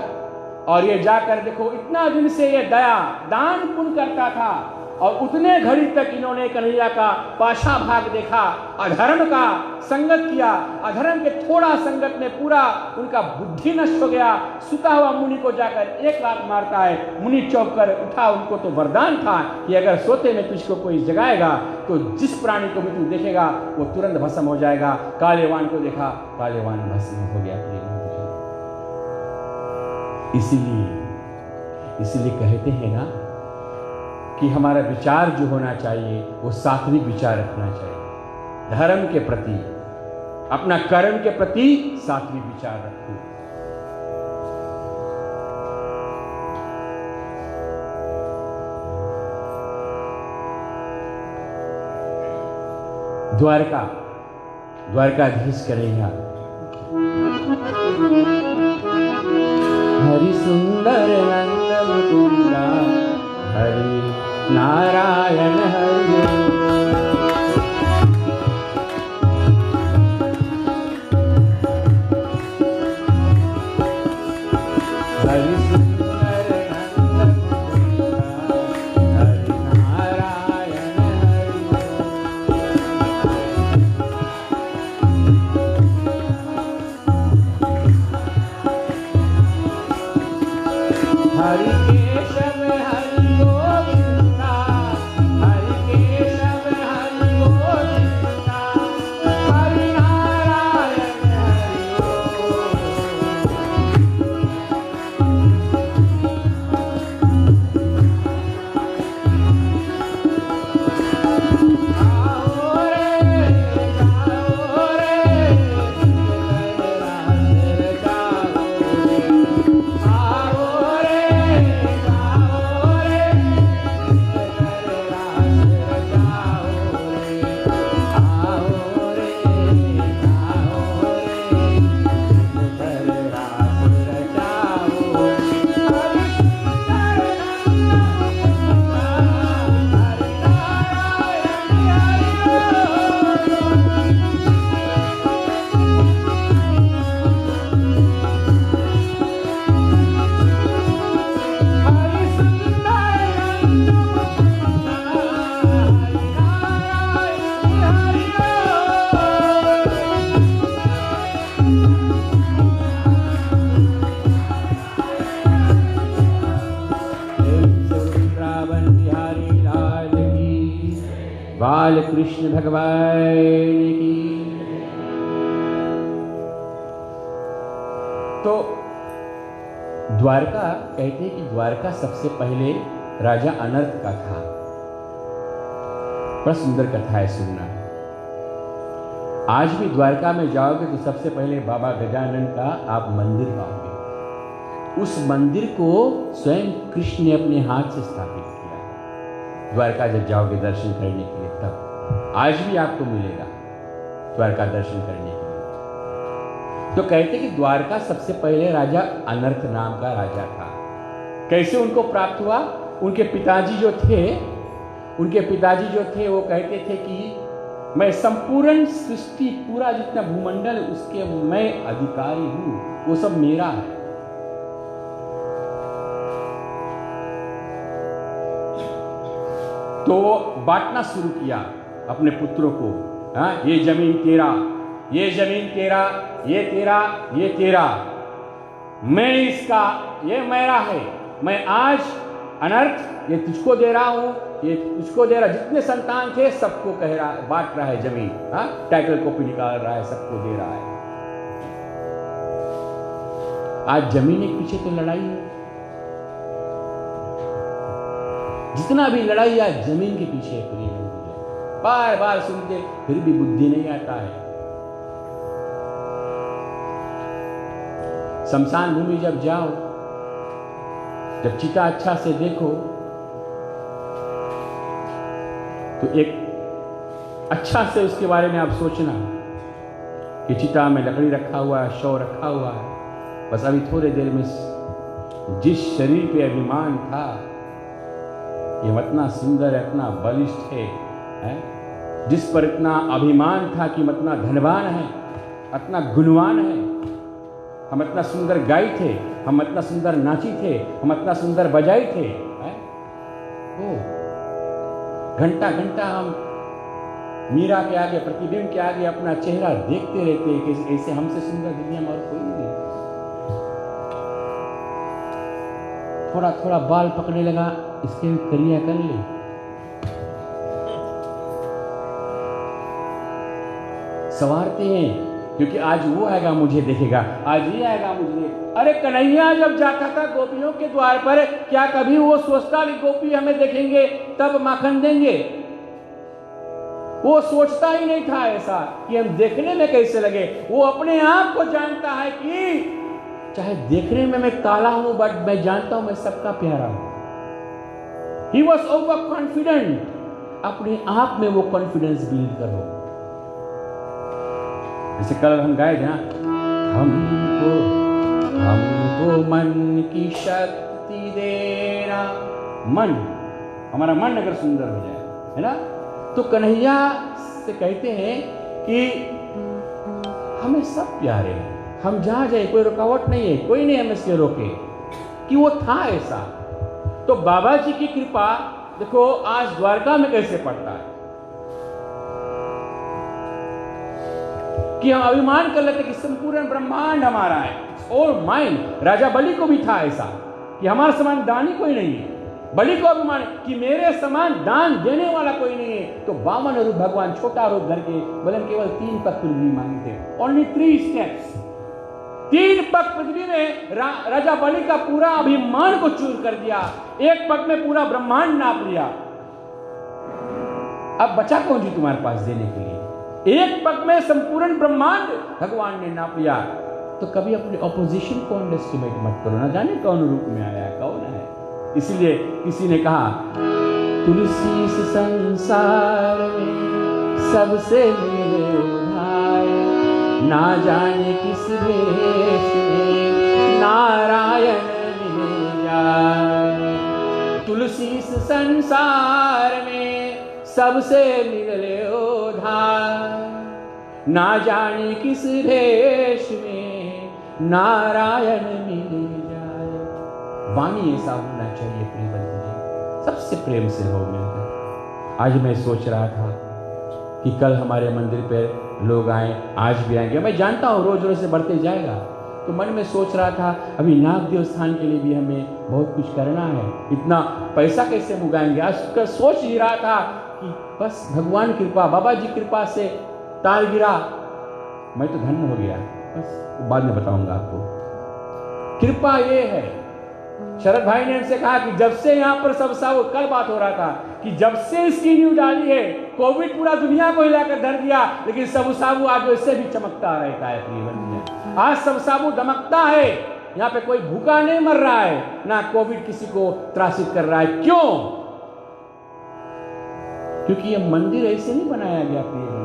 और ये जाकर देखो, इतना दिन से ये दया दान पुण्य करता था, और उतने घड़ी तक इन्होंने कन्हैया का पाछा भाग देखा, अधर्म का संगत किया। अधर्म के थोड़ा संगत में पूरा उनका बुद्धि नष्ट हो गया। सुता हुआ मुनि को जाकर एक लात मारता है, मुनि चौंक कर उठा। उनको तो वरदान था कि अगर सोते में तुझको कोई जगाएगा तो जिस प्राणी को भी तू देखेगा वो तुरंत भस्म हो जाएगा। कालेवान को देखा, कालेवान भस्म हो गया। इसीलिए कहते हैं ना कि हमारा विचार जो होना चाहिए वो सात्विक विचार रखना चाहिए। धर्म के प्रति, अपना कर्म के प्रति सात्विक विचार रखो। द्वारकाधीश कन्हैया हरि सुंदर नंद मुकुंदा, हरि नारायण हरि हरि सुंदर नंद मुकुंदा, हरि नारायण हरि हरि केशव हरि गोविंदा, हरि बाल कृष्ण भगवान की। तो द्वारका, कहते हैं कि द्वारका सबसे पहले राजा अनर्थ का था। बड़ा सुंदर कथा है, सुनना। आज भी द्वारका में जाओगे तो सबसे पहले बाबा गजानन का आप मंदिर पाओगे। उस मंदिर को स्वयं कृष्ण ने अपने हाथ से स्थापित किया। द्वारका जब जाओगे दर्शन करने के लिए, तब आज भी आपको मिलेगा द्वारका दर्शन करने के लिए। तो कहते कि द्वारका सबसे पहले राजा अनर्थ नाम का राजा था। कैसे उनको प्राप्त हुआ? उनके पिताजी जो थे वो कहते थे कि मैं संपूर्ण सृष्टि, पूरा जितना भूमंडल उसके मैं अधिकारी हूं, वो सब मेरा है। तो बांटना शुरू किया अपने पुत्रों को। हाँ, ये जमीन तेरा, ये जमीन तेरा, ये तेरा, ये तेरा, मैं इसका, ये मेरा है। मैं आज अनर्थ ये तुझको दे रहा हूं, ये तुझको दे रहा। जितने संतान थे सबको कह रहा, बांट रहा है जमीन। हाँ, टाइटल कॉपी निकाल रहा है, सबको दे रहा है। आज जमीन के पीछे तो लड़ाई है। जितना भी लड़ाई आज जमीन के पीछे है, बार बार सुनते फिर भी बुद्धि नहीं आता है। शमशान भूमि जब जाओ, जब चिता अच्छा से देखो तो एक अच्छा से उसके बारे में आप सोचना कि चिता में लकड़ी रखा हुआ है, शव रखा हुआ है। बस अभी थोड़े देर में जिस शरीर पे अभिमान था, ये इतना सुंदर, इतना बलिष्ठ है, जिस पर इतना अभिमान था कि इतना धनवान है, इतना गुणवान है, हम इतना सुंदर गाई थे, हम इतना सुंदर नाची थे, हम इतना सुंदर बजाई थे, ओ घंटा घंटा हम मीरा के आगे, प्रतिबिंब के आगे अपना चेहरा देखते रहते कि ऐसे हमसे सुंदर दुनिया में और कोई नहीं। थोड़ा थोड़ा बाल पकड़ने लगा, इसके करिया कर ले। संवारते हैं क्योंकि आज वो आएगा मुझे देखेगा, आज ये आएगा मुझे। अरे कन्हैया जब जाता था गोपियों के द्वार पर, क्या कभी वो सोचता कि गोपी हमें देखेंगे तब माखन देंगे? वो सोचता ही नहीं था ऐसा कि हम देखने में कैसे लगे। वो अपने आप को जानता है कि चाहे देखने में मैं काला हूं, बट मैं जानता हूं मैं सबका प्यारा हूं। He was overconfident। अपने आप में वो कॉन्फिडेंस बिल्ड करो। जैसे कल हम गाए थे ना, हमको मन की शक्ति देना। मन, हमारा मन अगर सुंदर हो जाए, है ना, तो कन्हैया से कहते हैं कि हमें सब प्यारे हैं, हम जहां जाए कोई रुकावट नहीं है, कोई नहीं हमें इसके रोके, कि वो था ऐसा। तो बाबा जी की कृपा देखो आज द्वारका में कैसे पड़ता है कि हम अभिमान कर लेते कि संपूर्ण ब्रह्मांड हमारा है, और माइंड। राजा बलि को भी था ऐसा कि हमारा समान दानी कोई नहीं है। बलि को अभिमान कि मेरे समान दान देने वाला कोई नहीं है। तो 52 रूप भगवान छोटा रूप धर के बोले केवल 3 पग पृथ्वी मांगे थे, ओनली 3 स्टेप्स। 3 पग पृथ्वी में राजा बलि का पूरा अभिमान को चूर कर दिया। 1 पग में पूरा ब्रह्मांड नाप लिया। अब बचा कौन जी तुम्हारे पास देने के लिए? 1 पग में संपूर्ण ब्रह्मांड भगवान ने नाप लिया। तो कभी अपने ऑपोजिशन को अंडरस्टिमेट मत करो, ना जाने कौन रूप में आया, कौन है। इसलिए किसी ने कहा, तुलसी इस संसार में सबसे मिले उधार, ना जाने किस भेष में नारायण मिल जाए। तुलसी इस संसार में सबसे मिले उधार, ना जाने किस भेष में नारायण मिल जाए। वाणी ऐसा होना चाहिए प्रिय बंधु जी, सबसे प्रेम से हो मिलकर। आज मैं सोच रहा था कि कल हमारे मंदिर पर लोग आए, आज भी आएंगे, मैं जानता हूँ रोज रोज से बढ़ते जाएगा। तो मन में सोच रहा था अभी नाग देवस्थान के लिए भी हमें बहुत कुछ करना है, इतना पैसा कैसे मुगाएंगे। आज सोच ही रहा था कि बस भगवान कृपा, बाबा जी कृपा से ताल गिरा, मैं तो धन्य हो गया। बस बाद में बताऊंगा आपको। कृपा ये है, शरद भाई ने इनसे कहा कि जब से यहाँ पर सब साबू, कल बात हो रहा था कि जब से इसकी न्यूज डाली है, कोविड पूरा दुनिया को हिलाकर धर दिया, लेकिन सब साबू आज इससे भी चमकता रहता है। प्रिय बंधुजन, आज सब साबू दमकता है। यहाँ पे कोई भूखा नहीं मर रहा है, ना कोविड किसी को त्रासित कर रहा है। क्यों? क्योंकि ये मंदिर ऐसे नहीं बनाया गया। प्रिय बंधुजन,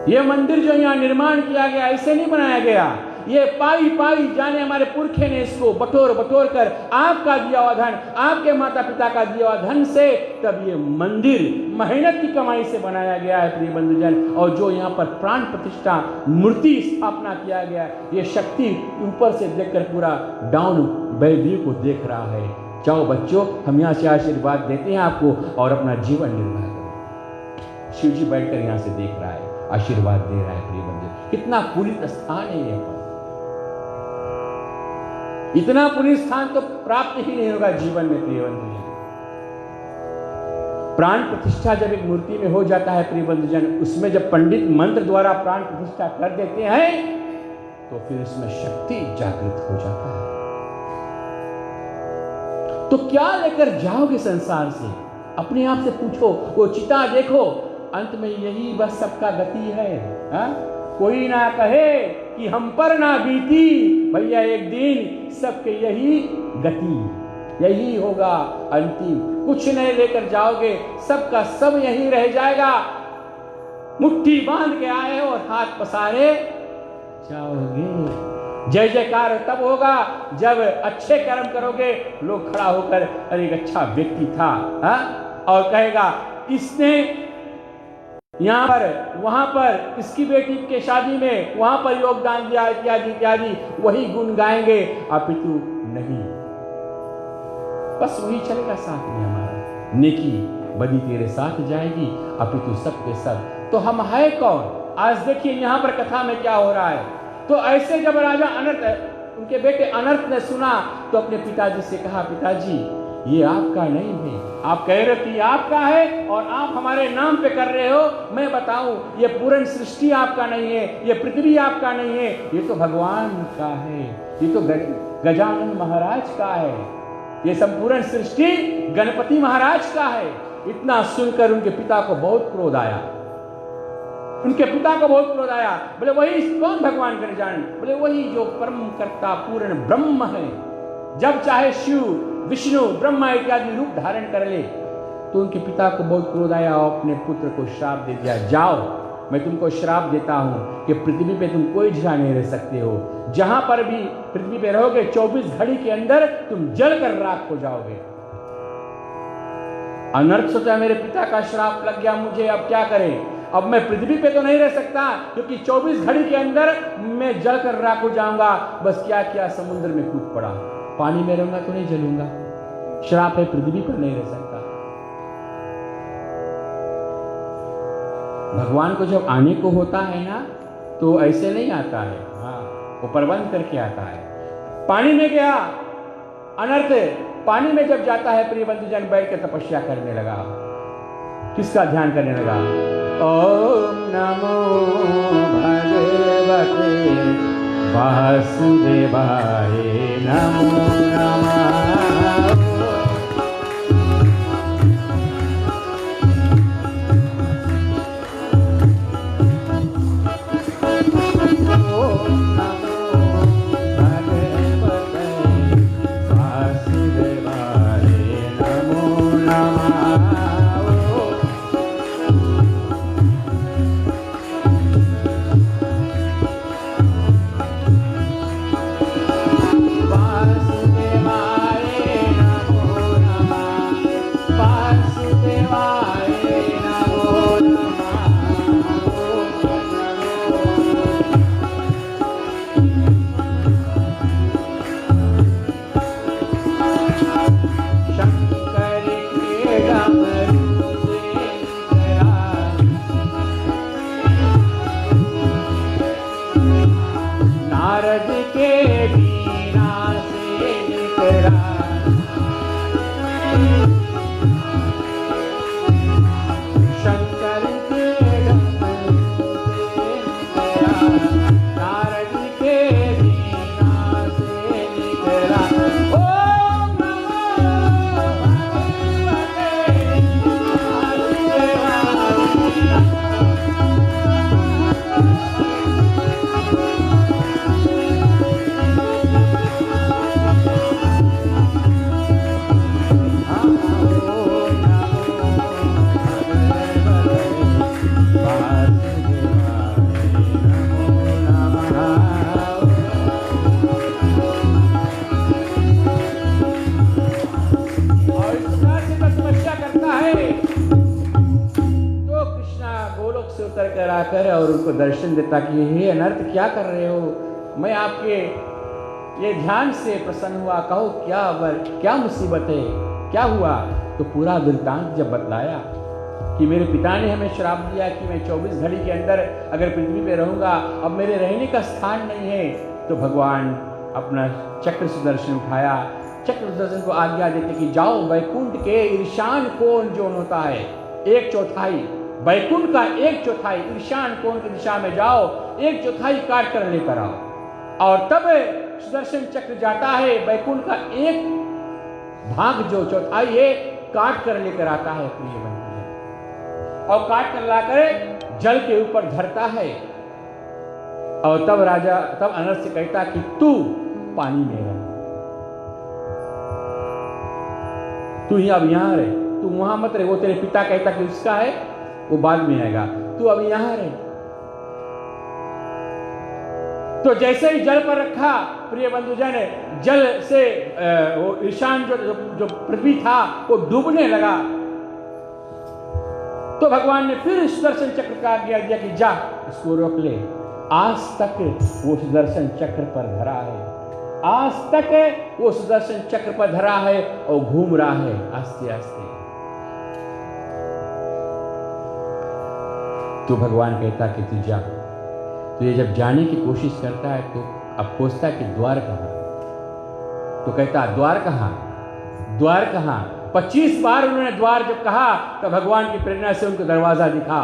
ये मंदिर जो यहाँ निर्माण किया गया ऐसे नहीं बनाया गया। ये पाई पाई जाने हमारे पुरखे ने इसको बटोर बटोर कर आपका दिया हुआ धन, आपके माता पिता का दिया हुआ धन से तब ये मंदिर मेहनत की कमाई से बनाया गया है। प्रिय बंधुजन, और जो यहाँ पर प्राण प्रतिष्ठा मूर्ति स्थापना किया गया, ये शक्ति ऊपर से देखकर पूरा डाउन व्यू को देख रहा है। जाओ बच्चों, हम यहाँ से आशीर्वाद देते हैं आपको और अपना जीवन निर्वाह करो। शिव जी बैठकर यहाँ से देख रहा है, आशीर्वाद दे रहा है। प्रिय बंधुजन, कितना पुनीत स्थान है ये। इतना पुनीत स्थान तो प्राप्त ही नहीं होगा जीवन में। प्रिय बंधुजन, प्राण प्रतिष्ठा जब एक मूर्ति में हो जाता है प्रिय बंधुजन, उसमें जब पंडित मंत्र द्वारा प्राण प्रतिष्ठा कर देते हैं तो फिर उसमें शक्ति जागृत हो जाता है। तो क्या लेकर जाओगे संसार से? अपने आप से पूछो। वो चिता देखो, अंत में यही बस सबका गति है। हा? कोई ना कहे कि हम पर ना बीती, भैया एक दिन सबके यही गति, यही होगा अंतिम। कुछ नहीं लेकर जाओगे, सबका सब यही रह जाएगा। मुट्ठी बांध के आए हो और हाथ पसारे जाओगे। जय जयकार तब होगा जब अच्छे कर्म करोगे, लोग खड़ा होकर अरे एक अच्छा व्यक्ति था, हा? और कहेगा इसने यहाँ पर वहां पर इसकी बेटी के शादी में वहां पर योगदान दिया, इत्यादि इत्यादि, वही गुण गाएंगे। अपितु नहीं, बस वही चलेगा साथ में हमारा। नेकी बदी तेरे साथ जाएगी, अपितु सब के सब। तो हम है कौन? आज देखिए यहाँ पर कथा में क्या हो रहा है। तो ऐसे जब राजा अनर्थ, उनके बेटे अनर्थ ने सुना तो अपने पिताजी से कहा, पिताजी ये आपका नहीं है। आप कह रहे कि आपका है और आप हमारे नाम पे कर रहे हो। मैं बताऊं, ये पूर्ण सृष्टि आपका नहीं है, ये पृथ्वी आपका नहीं है, ये तो भगवान का है, ये तो गजानन महाराज का है, ये संपूर्ण सृष्टि गणपति महाराज का है। इतना सुनकर उनके पिता को बहुत क्रोध आया। उनके पिता को बहुत क्रोध आया। बोले वही कौन भगवान कर जान? बोले वही जो परम कर्ता पूर्ण ब्रह्म है। जब चाहे शिव, विष्णु, ब्रह्मा इत्यादि रूप धारण कर ले। तो उनके पिता को बहुत क्रोध आया और अपने पुत्र को श्राप दे दिया, जाओ मैं तुमको श्राप देता हूं कि पृथ्वी पे तुम कोई जगह नहीं रह सकते हो। जहां पर भी पृथ्वी पे रहोगे 24 घड़ी के अंदर तुम जल कर राख हो जाओगे। अनर्थ सोचा मेरे पिता का श्राप लग गया मुझे, अब क्या करें? अब मैं पृथ्वी पे तो नहीं रह सकता क्योंकि 24 घड़ी के अंदर मैं जल कर राख हो जाऊंगा। बस क्या किया, समुद्र में कूद पड़ा। पानी में रहूंगा तो नहीं जलूंगा, श्राप है, पृथ्वी पर नहीं रह सकता। भगवान को जब आने को होता है ना तो ऐसे नहीं आता है, हाँ वो प्रबंध करके आता है। पानी में गया अनर्थ, पानी में जब जाता है प्रिय बंधुजन बैठ कर तपस्या करने लगा। किसका ध्यान करने लगा? ओम नमो भगवते वासुदेवाय नमो नमः। नारद के वीणा से निकला ओम नमो भगवते उतर कर आकर और उनको दर्शन देता कि हे अनर्थ क्या कर रहे हो, मैं आपके ये ध्यान से प्रसन्न हुआ, कहो क्या मुसीबत है, क्या हुआ। तो पूरा वृत्तांत जब बतलाया कि मेरे पिता ने हमें श्राप दिया कि मैं 24 घड़ी के अंदर अगर पृथ्वी पे रहूंगा, अब मेरे रहने का स्थान नहीं है, तो भगवान अपना चक्र सुदर्शन उठाया, चक्र सुदर्शन को आज्ञा देते कि जाओ वैकुंठ के ईशान कोण जो होता है 1/4, वैकुंठ का 1/4 ईशान कोण की दिशा में जाओ, 1/4 काट कर लेकर आओ। और तब सुदर्शन चक्र जाता है, वैकुंठ का 1 भाग जो 1/4 है काट कर लेकर आता है प्रिय बंधु, और काट कर लाकर जल के ऊपर धरता है। और तब अनर्थ से कहता कि तू पानी में रह, तू ही अब यहां रहे, तू वहां मत रहे। वो तेरे पिता कहता कि उसका है, वो बाद में आएगा, तू अब यहां रहे। तो जैसे ही जल पर रखा प्रिय बंधुजन, जल से वो ईशान जो पृथ्वी था वो डूबने लगा। तो भगवान ने फिर सुदर्शन चक्र का आज्ञा दिया कि जा इसको रोक ले। आज तक वो सुदर्शन चक्र पर धरा है, आज तक वो सुदर्शन चक्र पर धरा है और घूम रहा है आस्ते आस्ते। तो भगवान कहता कि तू जा। तो ये जब जाने की कोशिश करता है तो अब पूछता है कि द्वार कहाँ, तो कहता द्वार कहाँ, द्वार कहाँ। 25 बार उन्होंने द्वार जब कहा तो भगवान की प्रेरणा से उनको दरवाजा दिखा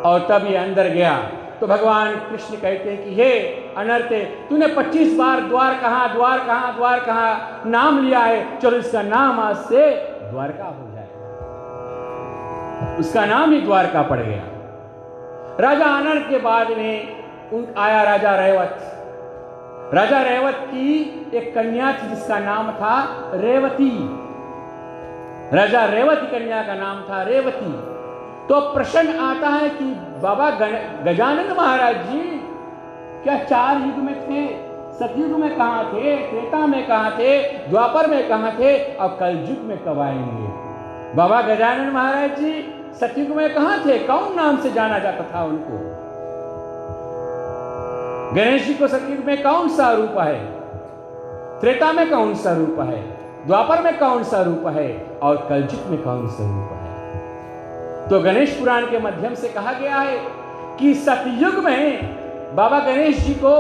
और तब ये अंदर गया। तो भगवान कृष्ण कहते हैं कि हे अनर्थ, तूने 25 बार द्वार कहाँ, द्वार कहाँ, द्वार कहाँ नाम लिया है, चलो इसका नाम आज से द्वारका हो जाए। उसका नाम ही द्वारका पड़ गया। राजा अनर्थ के बाद में आया राजा रेवत। राजा रेवत की एक कन्या थी जिसका नाम था रेवती। राजा रेवत की कन्या का नाम था रेवती। तो प्रश्न आता है कि बाबा गजानन महाराज जी क्या 4 युग में थे? सतयुग में कहाँ थे, त्रेता में कहाँ थे, द्वापर में कहाँ थे, अब कलयुग में कब आएंगे? बाबा गजानन महाराज जी सतयुग में कहाँ थे? कौन नाम से जाना जाता था उनको? गणेश जी को सतयुग में कौन सा रूप है, त्रेता में कौन सा रूप है, द्वापर में कौन सा रूप है और कलयुग में कौन सा रूप है? तो गणेश पुराण के माध्यम से कहा गया है कि सतयुग में बाबा गणेश जी को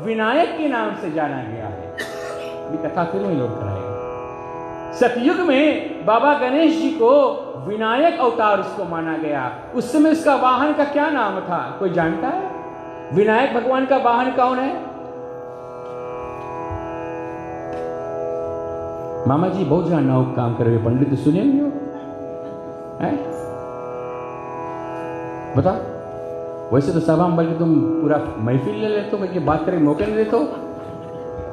विनायक के नाम से जाना गया है। ये कथा फिर में लोग कराएंगे। सतयुग में बाबा गणेश जी को विनायक अवतार उसको माना गया। उस समय उसका वाहन का क्या नाम था, कोई जानता है? विनायक भगवान का वाहन कौन है? मामा जी बहुत जानना हो काम कर रहे हो, पंडित तो सुने नहीं हो हैं? बता। वैसे तो सभा में बल्कि तुम पूरा महफिल ले लेते हो, कि बात करने मौके नहीं देते हो।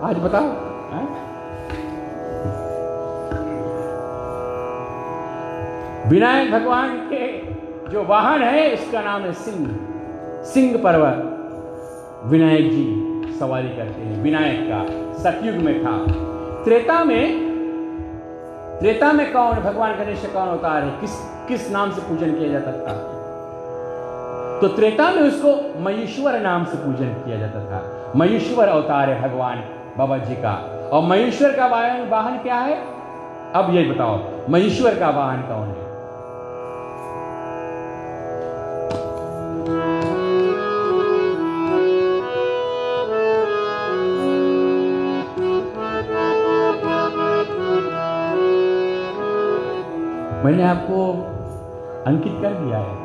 आज बताओ हैं? विनायक भगवान के जो वाहन है उसका नाम है सिंह। सिंह पर्वत विनायक जी सवारी करते हैं। विनायक का सतयुग में था। त्रेता में कौन भगवान गणेश कौन अवतार है, किस नाम से पूजन किया जाता था? तो त्रेता में उसको मयूश्वर नाम से पूजन किया जाता था। मयूश्वर अवतार है भगवान बाबा जी का। और मयूश्वर का वाहन क्या है? अब ये बताओ मयूश्वर का वाहन कौन है? मैंने आपको अंकित कर दिया है।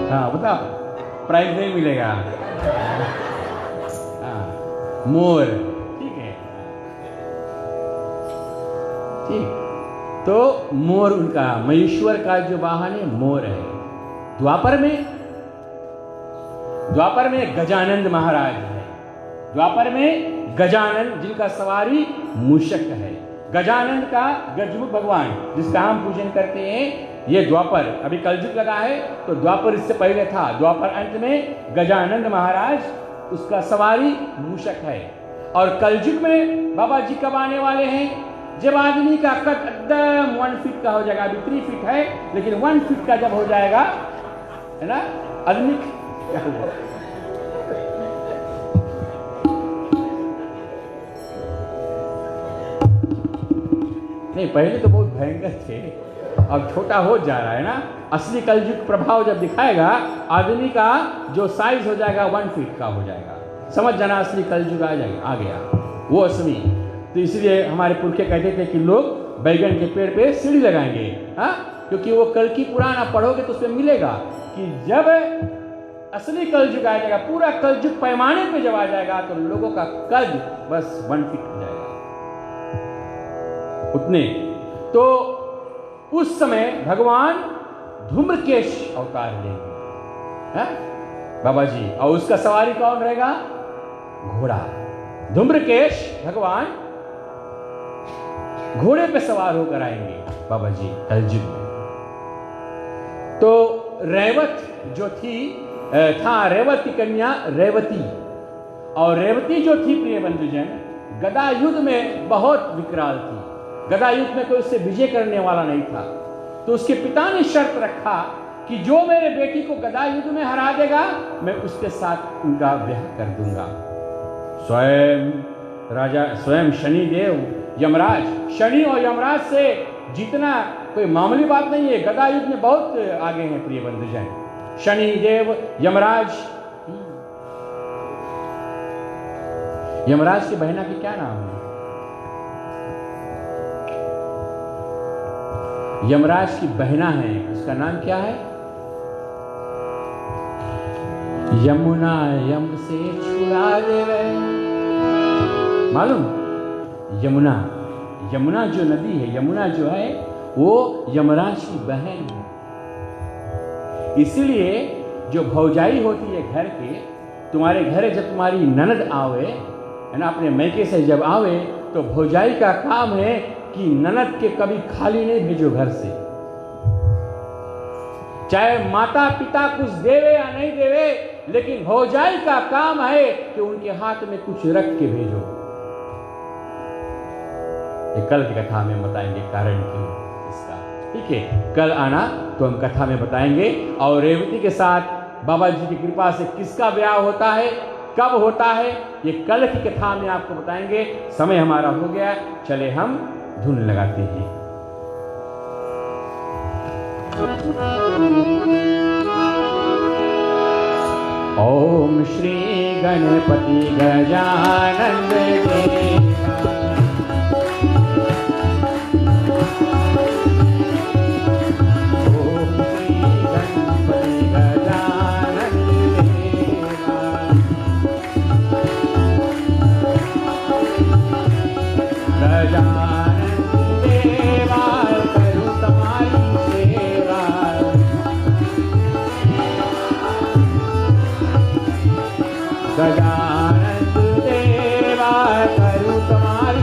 हाँ बताओ, प्राइज नहीं मिलेगा। हाँ, मोर, ठीक है, ठीक। तो मोर उनका, महेश्वर का जो वाहन है मोर है। द्वापर में गजानंद महाराज है। द्वापर में गजानंद, जिनका सवारी मूषक है। गजानंद का गजमुख भगवान जिसका हम पूजन करते हैं, ये द्वापर, अभी कलयुग लगा है तो द्वापर इससे पहले था। द्वापर अंत में गजानंद महाराज, उसका सवारी मूषक है। और कलयुग में बाबा जी कब आने वाले हैं? जब आदमी का कद एकदम 1 फीट का हो जाएगा। अभी 3 फीट है, लेकिन 1 फीट का जब हो जाएगा, है ना, आदमी क्या हुआ? नहीं, पहले तो बहुत भयंकर थे, अब छोटा हो जा रहा है ना। असली कलयुग प्रभाव जब दिखाएगा, आदमी का जो साइज हो जाएगा 1 फीट का हो जाएगा। समझ जाना, असली कलयुग आ गया वो असली। तो इसलिए हमारे पुरखे कहते थे कि लोग बैगन के पेड़ पे सीढ़ी लगाएंगे, हाँ, क्योंकि वो कल की पुराण आप पढ़ोगे तो उसमें मिलेगा कि जब असली कलयुग आ जाएगा, पूरा कलयुग पैमाने पे जब आ जाएगा, तो लोगों का कद बस 1 फीट हो जाएगा उतने। तो उस समय भगवान धूम्रकेश अवतार लेंगे, बाबा जी, और उसका सवारी कौन रहेगा? घोड़ा। धूम्रकेश भगवान घोड़े पे सवार होकर आएंगे बाबा जी कलयुग में। तो रेवत जो था रेवत की कन्या रेवती, और रेवती जो थी प्रिय बंधुजन, गदा युद्ध में बहुत विकराल थी। गदा युद्ध में कोई उससे विजय करने वाला नहीं था। तो उसके पिता ने शर्त रखा कि जो मेरे बेटी को गदा युद्ध में हरा देगा, मैं उसके साथ उनका ब्याह कर दूंगा। स्वयं शनि देव, यमराज, शनि और यमराज से जीतना कोई मामूली बात नहीं है। गदा युद्ध में बहुत आगे हैं प्रिय बंधुजन। शनि देव, यमराज। यमराज की बहना की क्या नाम है? यमराज की बहना है, उसका नाम क्या है? यमुना यम से छुड़ा देवे। मालूम? यमुना, यमुना जो नदी है, यमुना जो है वो यमराज की बहन है। इसीलिए जो भौजाई होती है घर के, तुम्हारे घर जब तुम्हारी ननद आवे, है ना, अपने मैके से जब आवे, तो भौजाई का काम है कि ननद के कभी खाली नहीं भेजो घर से। चाहे माता पिता कुछ देवे या नहीं देवे, लेकिन भौजाई का काम है कि उनके हाथ में कुछ रख के भेजो। ये कल की कथा में बताएंगे कारण क्यों इसका, ठीक है? कल आना तो हम कथा में बताएंगे। और रेवती के साथ बाबा जी की कृपा से किसका ब्याह होता है, कब होता है, ये कल की कथा में आपको बताएंगे। समय हमारा हो गया, चले हम धुन लगाते हैं। ओम श्री गणपति गजानन देव। गजानन देवा करूं तुम्हारी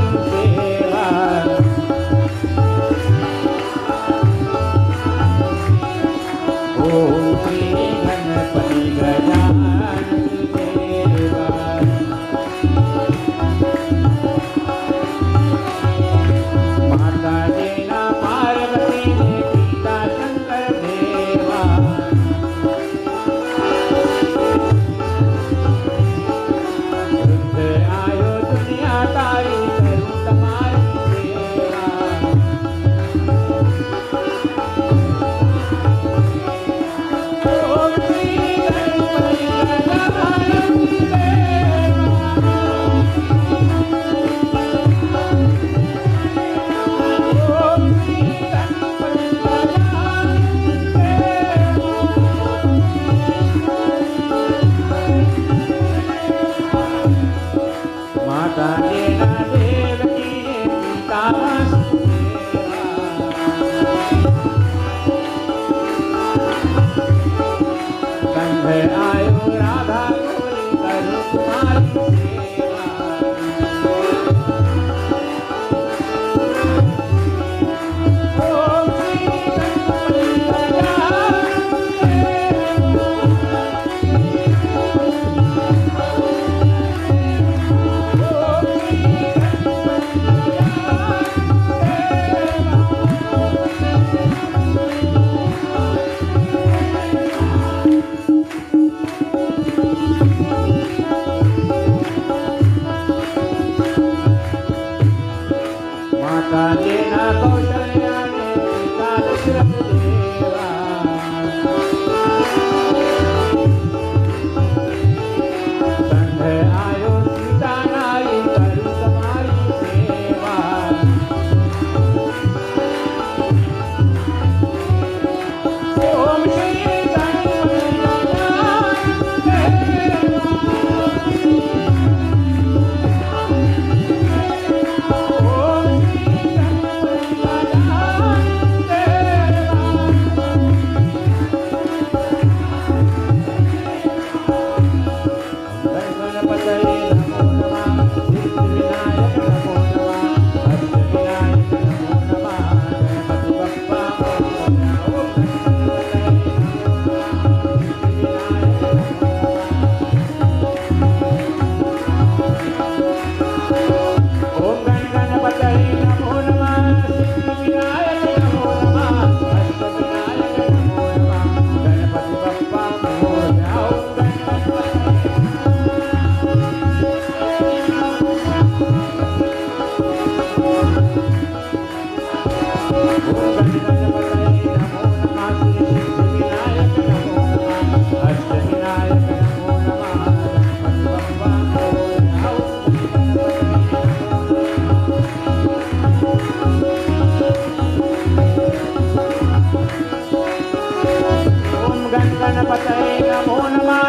गण गणपतये नमो नमः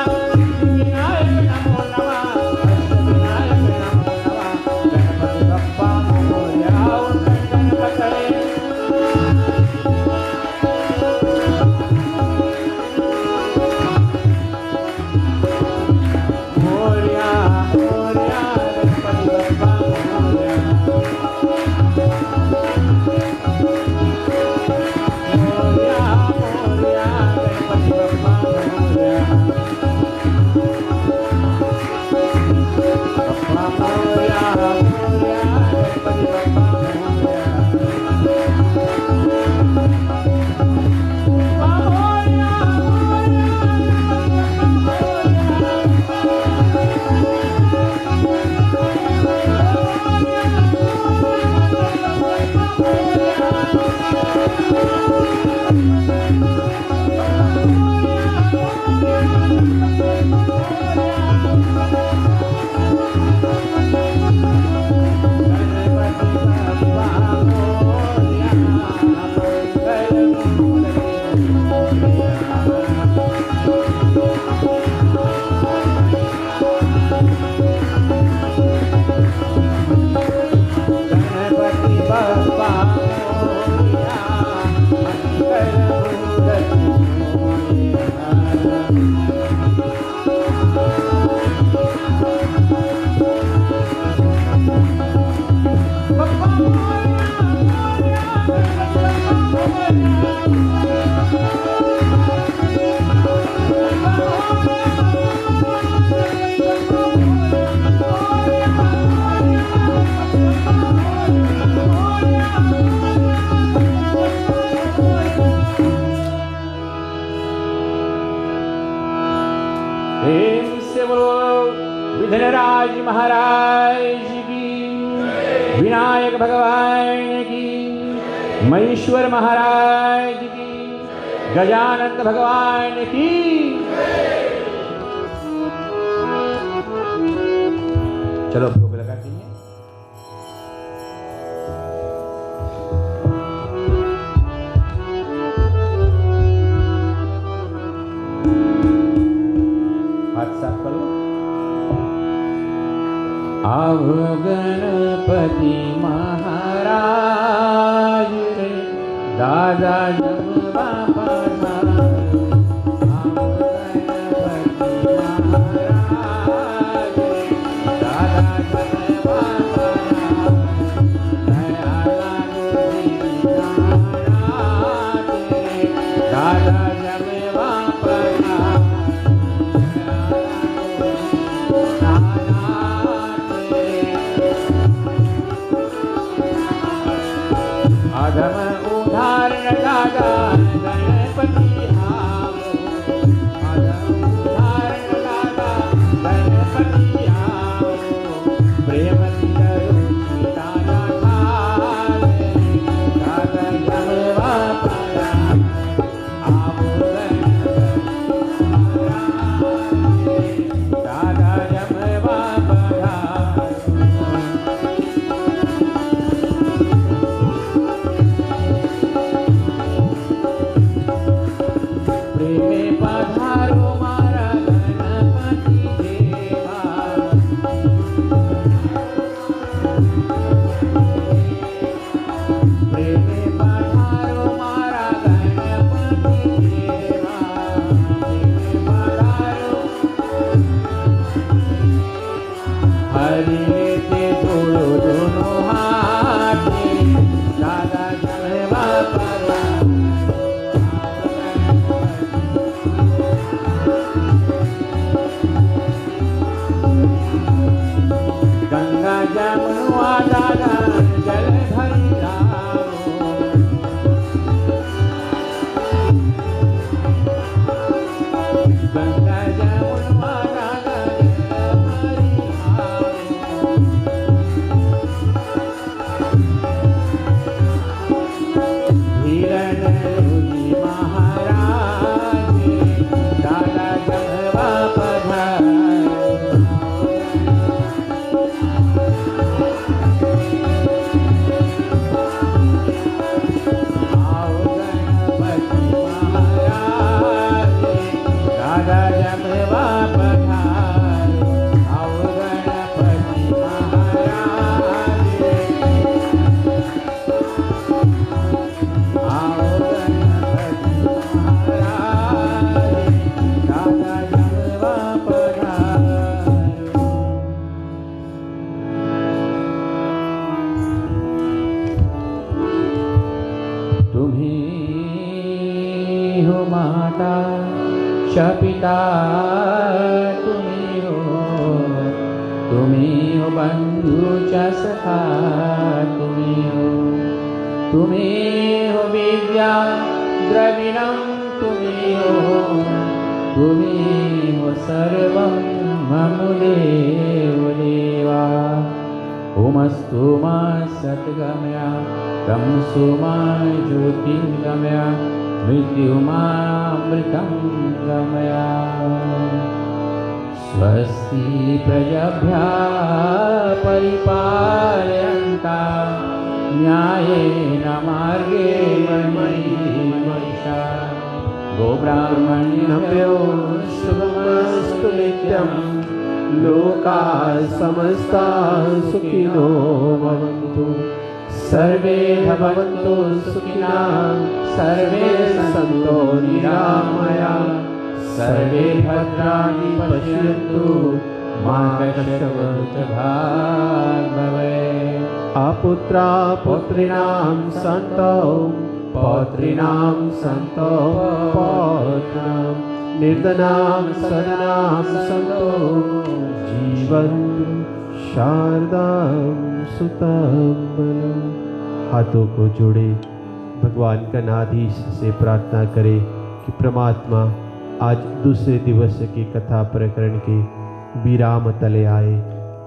विनायक नमो नमः अष्टविनायक नमो नमः गणपति बप्पा मोरया ओम गण गणपतये मोरया मोरया गणपति बप्पा मोरया विघ्नराज महाराज की, विनायक भगवान की, महेश्वर महाराज की, गजानंद भगवान की। चलो भोग लगाते हैं। हाथ साफ करो। आव गणपति महाराज रे दादा जमवा पधारो। आव गणपति महाराज रे दादा जमवा पधारो। दया लागो दीनानाथ रे दादा जमवा पधारो। अधम उदाहरण दादा गणपति आओ। अधम उदाहरण दादा गणपति आओ। प्रेम करो दादा थारे दादा जमवा पधारो। आओ गणपति दादा जमवा पधारो। प्रेमे पधारो मारा गणपति देवा। प्रेमे पधारो मारा गणपति देवा। प्रेमे पधारो हरि लेते जोड़ो दोनों हाथ दादा जमवा पधारो। हो माता च पिता तुम्ही हो बंधु च सखा तुम्ही हो विद्या द्रविणं तुम्ही हो सर्वं मम देव देवा ओमस्तु मा सद्गमया तमसो मा ज्योतिर्गमया मृत्युमामृतं गमया स्वस्ति प्रजाभ्यः परिपालयन्ता न्यायेन मार्गेण मयि महिषा गोब्राह्मणेभ्यो शुभमस्तु नित्यं लोकाः समस्ताः सुखिनो भवन्तु सर्वे भवन्तु सुखिनः सर्वे सन्तु निरामयाः सर्वे भद्राणि पश्यन्तु मा कश्चित् भाग् भवेत् अपुत्रा पुत्रीणां सन्तौ पौत्रीणां सन्तौ पौत्रां निर्धनां सदनां सन्तौ जीवन्तु शारदां सुतं बलम्। हाथों को जोड़े भगवान का नाधीश से प्रार्थना करें कि परमात्मा आज दूसरे दिवस की कथा प्रकरण के विराम तले आए।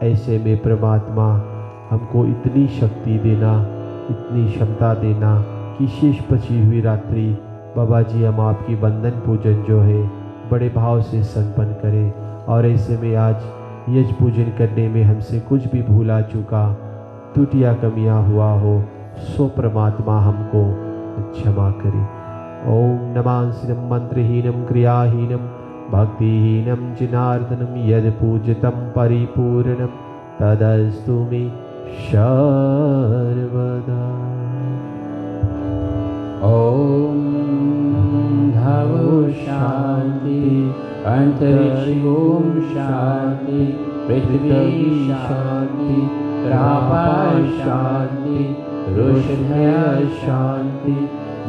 ऐसे में परमात्मा हमको इतनी शक्ति देना, इतनी क्षमता देना कि शेष बची हुई रात्रि बाबा जी हम आपकी बंधन पूजन जो है बड़े भाव से संपन्न करें। और ऐसे में आज यज पूजन करने में हमसे कुछ भी भूला चूका त्रुटियाँ कमियाँ हुआ हो सो परमात्मा हमको क्षमा करे। ओम नमांसिनं मंत्रहीनं क्रियाहीनं भक्तिहीनं जनार्दनं यद पूजितं परिपूर्णं तदस्तु मे सर्वदा। ओम धावो शांति अंतरिक्ष ओम शांति पृथ्वी शांति रापाय शांति रोषधय शांति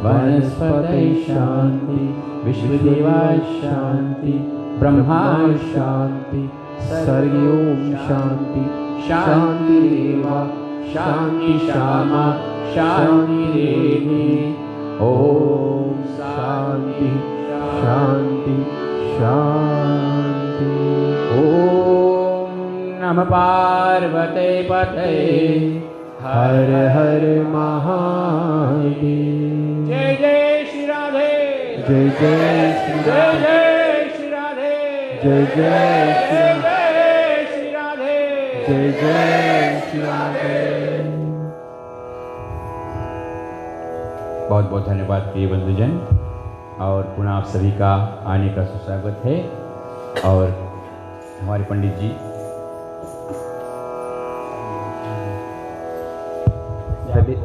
वनस्पतये शांति विश्वदेवाय शांति ब्रह्मा शांति सर्गे ओम शांति शांतिरेव शांति शामा शांतिरेधि ओम शांति शांति शांति। ओम नमः पार्वते पतये हर हर महादेव। जय जय श्री राधे जय जय श्री जय जय श्री राधे जय जय श्री राधे जय जय श्री राधे। बहुत बहुत धन्यवाद प्रिय बंधुजन और पुनः आप सभी का आने का सुस्वागत है। और हमारे पंडित जी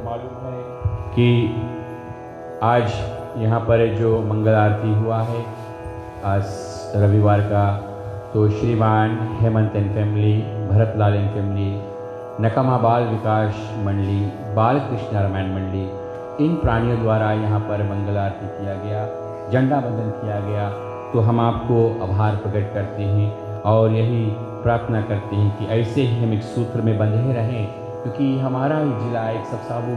मालूम है कि आज यहाँ पर जो मंगल आरती हुआ है आज रविवार का, तो श्रीमान Hemant and family, Bharat Lal and family, नकामा बाल विकास मंडली, बाल कृष्ण रामायण मंडली, इन प्राणियों द्वारा यहाँ पर मंगल आरती किया गया, झंडा बंधन किया गया। तो हम आपको आभार प्रकट करते हैं और यही प्रार्थना करते हैं कि ऐसे ही हम एक सूत्र में बंधे रहें, क्योंकि हमारा ही जिला एक सबसाबू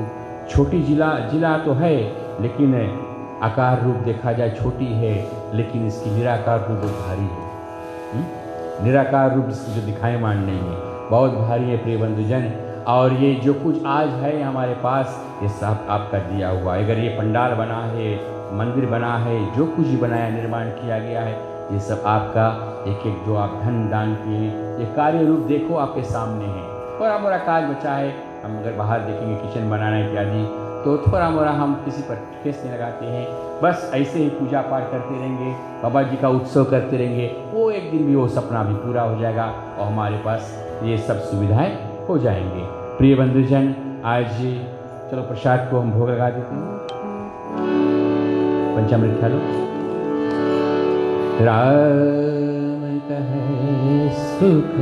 छोटी जिला तो है, लेकिन आकार रूप देखा जाए छोटी है, लेकिन इसकी निराकार रूप बहुत भारी है। निराकार रूप इसकी जो दिखाई मान नहीं है, बहुत भारी है प्रिय बंधुजन। और ये जो कुछ आज है हमारे पास, ये सब आपका दिया हुआ है। अगर ये पंडाल बना है, मंदिर बना है, जो कुछ भी बनाया निर्माण किया गया है, ये सब आपका एक एक जो आप धन दान किए, ये कार्य रूप देखो आपके सामने है। थोड़ा मोड़ा काज बचा है, हम अगर बाहर देखेंगे किचन बनाना इत्यादि, तो थोड़ा मोड़ा हम किसी पर ठेस नहीं लगाते हैं। बस ऐसे ही पूजा पाठ करते रहेंगे, बाबा जी का उत्सव करते रहेंगे, वो एक दिन भी वो सपना भी पूरा हो जाएगा और हमारे पास ये सब सुविधाएं हो जाएंगे। प्रिय बंधुजन, आज चलो प्रसाद को हम भोग लगा देते हैं। पंचामृत खा लो। राम कहे सुख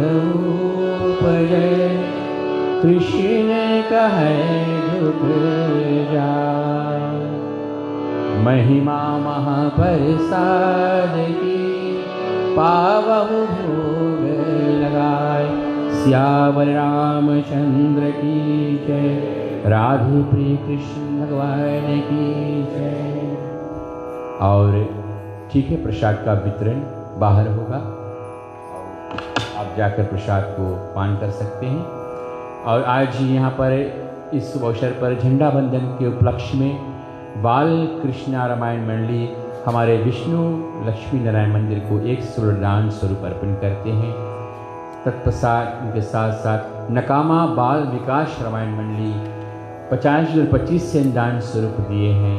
उपजे, कृष्ण कहे दुख जाय, महिमा महाप्रसाद की पावहु भोग लगाए। सियावर रामचंद्र की जय, राधे प्रिय कृष्ण भगवान की जय। और ठीक है, प्रसाद का वितरण बाहर होगा, आप जाकर प्रसाद को पान कर सकते हैं। और आज यहाँ पर इस अवसर पर झंडा बंधन के उपलक्ष्य में बाल कृष्णा रामायण मंडली हमारे विष्णु लक्ष्मी नारायण मंदिर को एक सूर्यदान स्वरूप अर्पण करते हैं। तत्पश्चात उनके साथ साथ नकामा बाल विकास रामायण मंडली 50-25 से दान स्वरूप दिए हैं।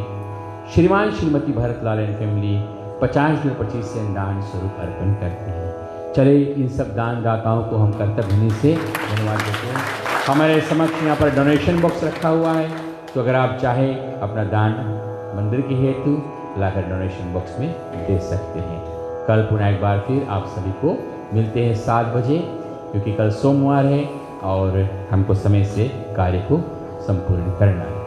श्रीमान श्रीमती भरतलाल एंड फैमिली 50-25 से दान स्वरूप अर्पण करते हैं। चले इन सब दानदाताओं को हम कर्तव्य से धन्यवाद देते हैं। हमारे समक्ष यहाँ पर डोनेशन बॉक्स रखा हुआ है, तो अगर आप चाहें अपना दान मंदिर के हेतु लाकर डोनेशन बॉक्स में दे सकते हैं। कल पुनः एक बार फिर आप सभी को मिलते हैं 7 बजे, क्योंकि कल सोमवार है और हमको समय से कार्य को संपूर्ण करना है।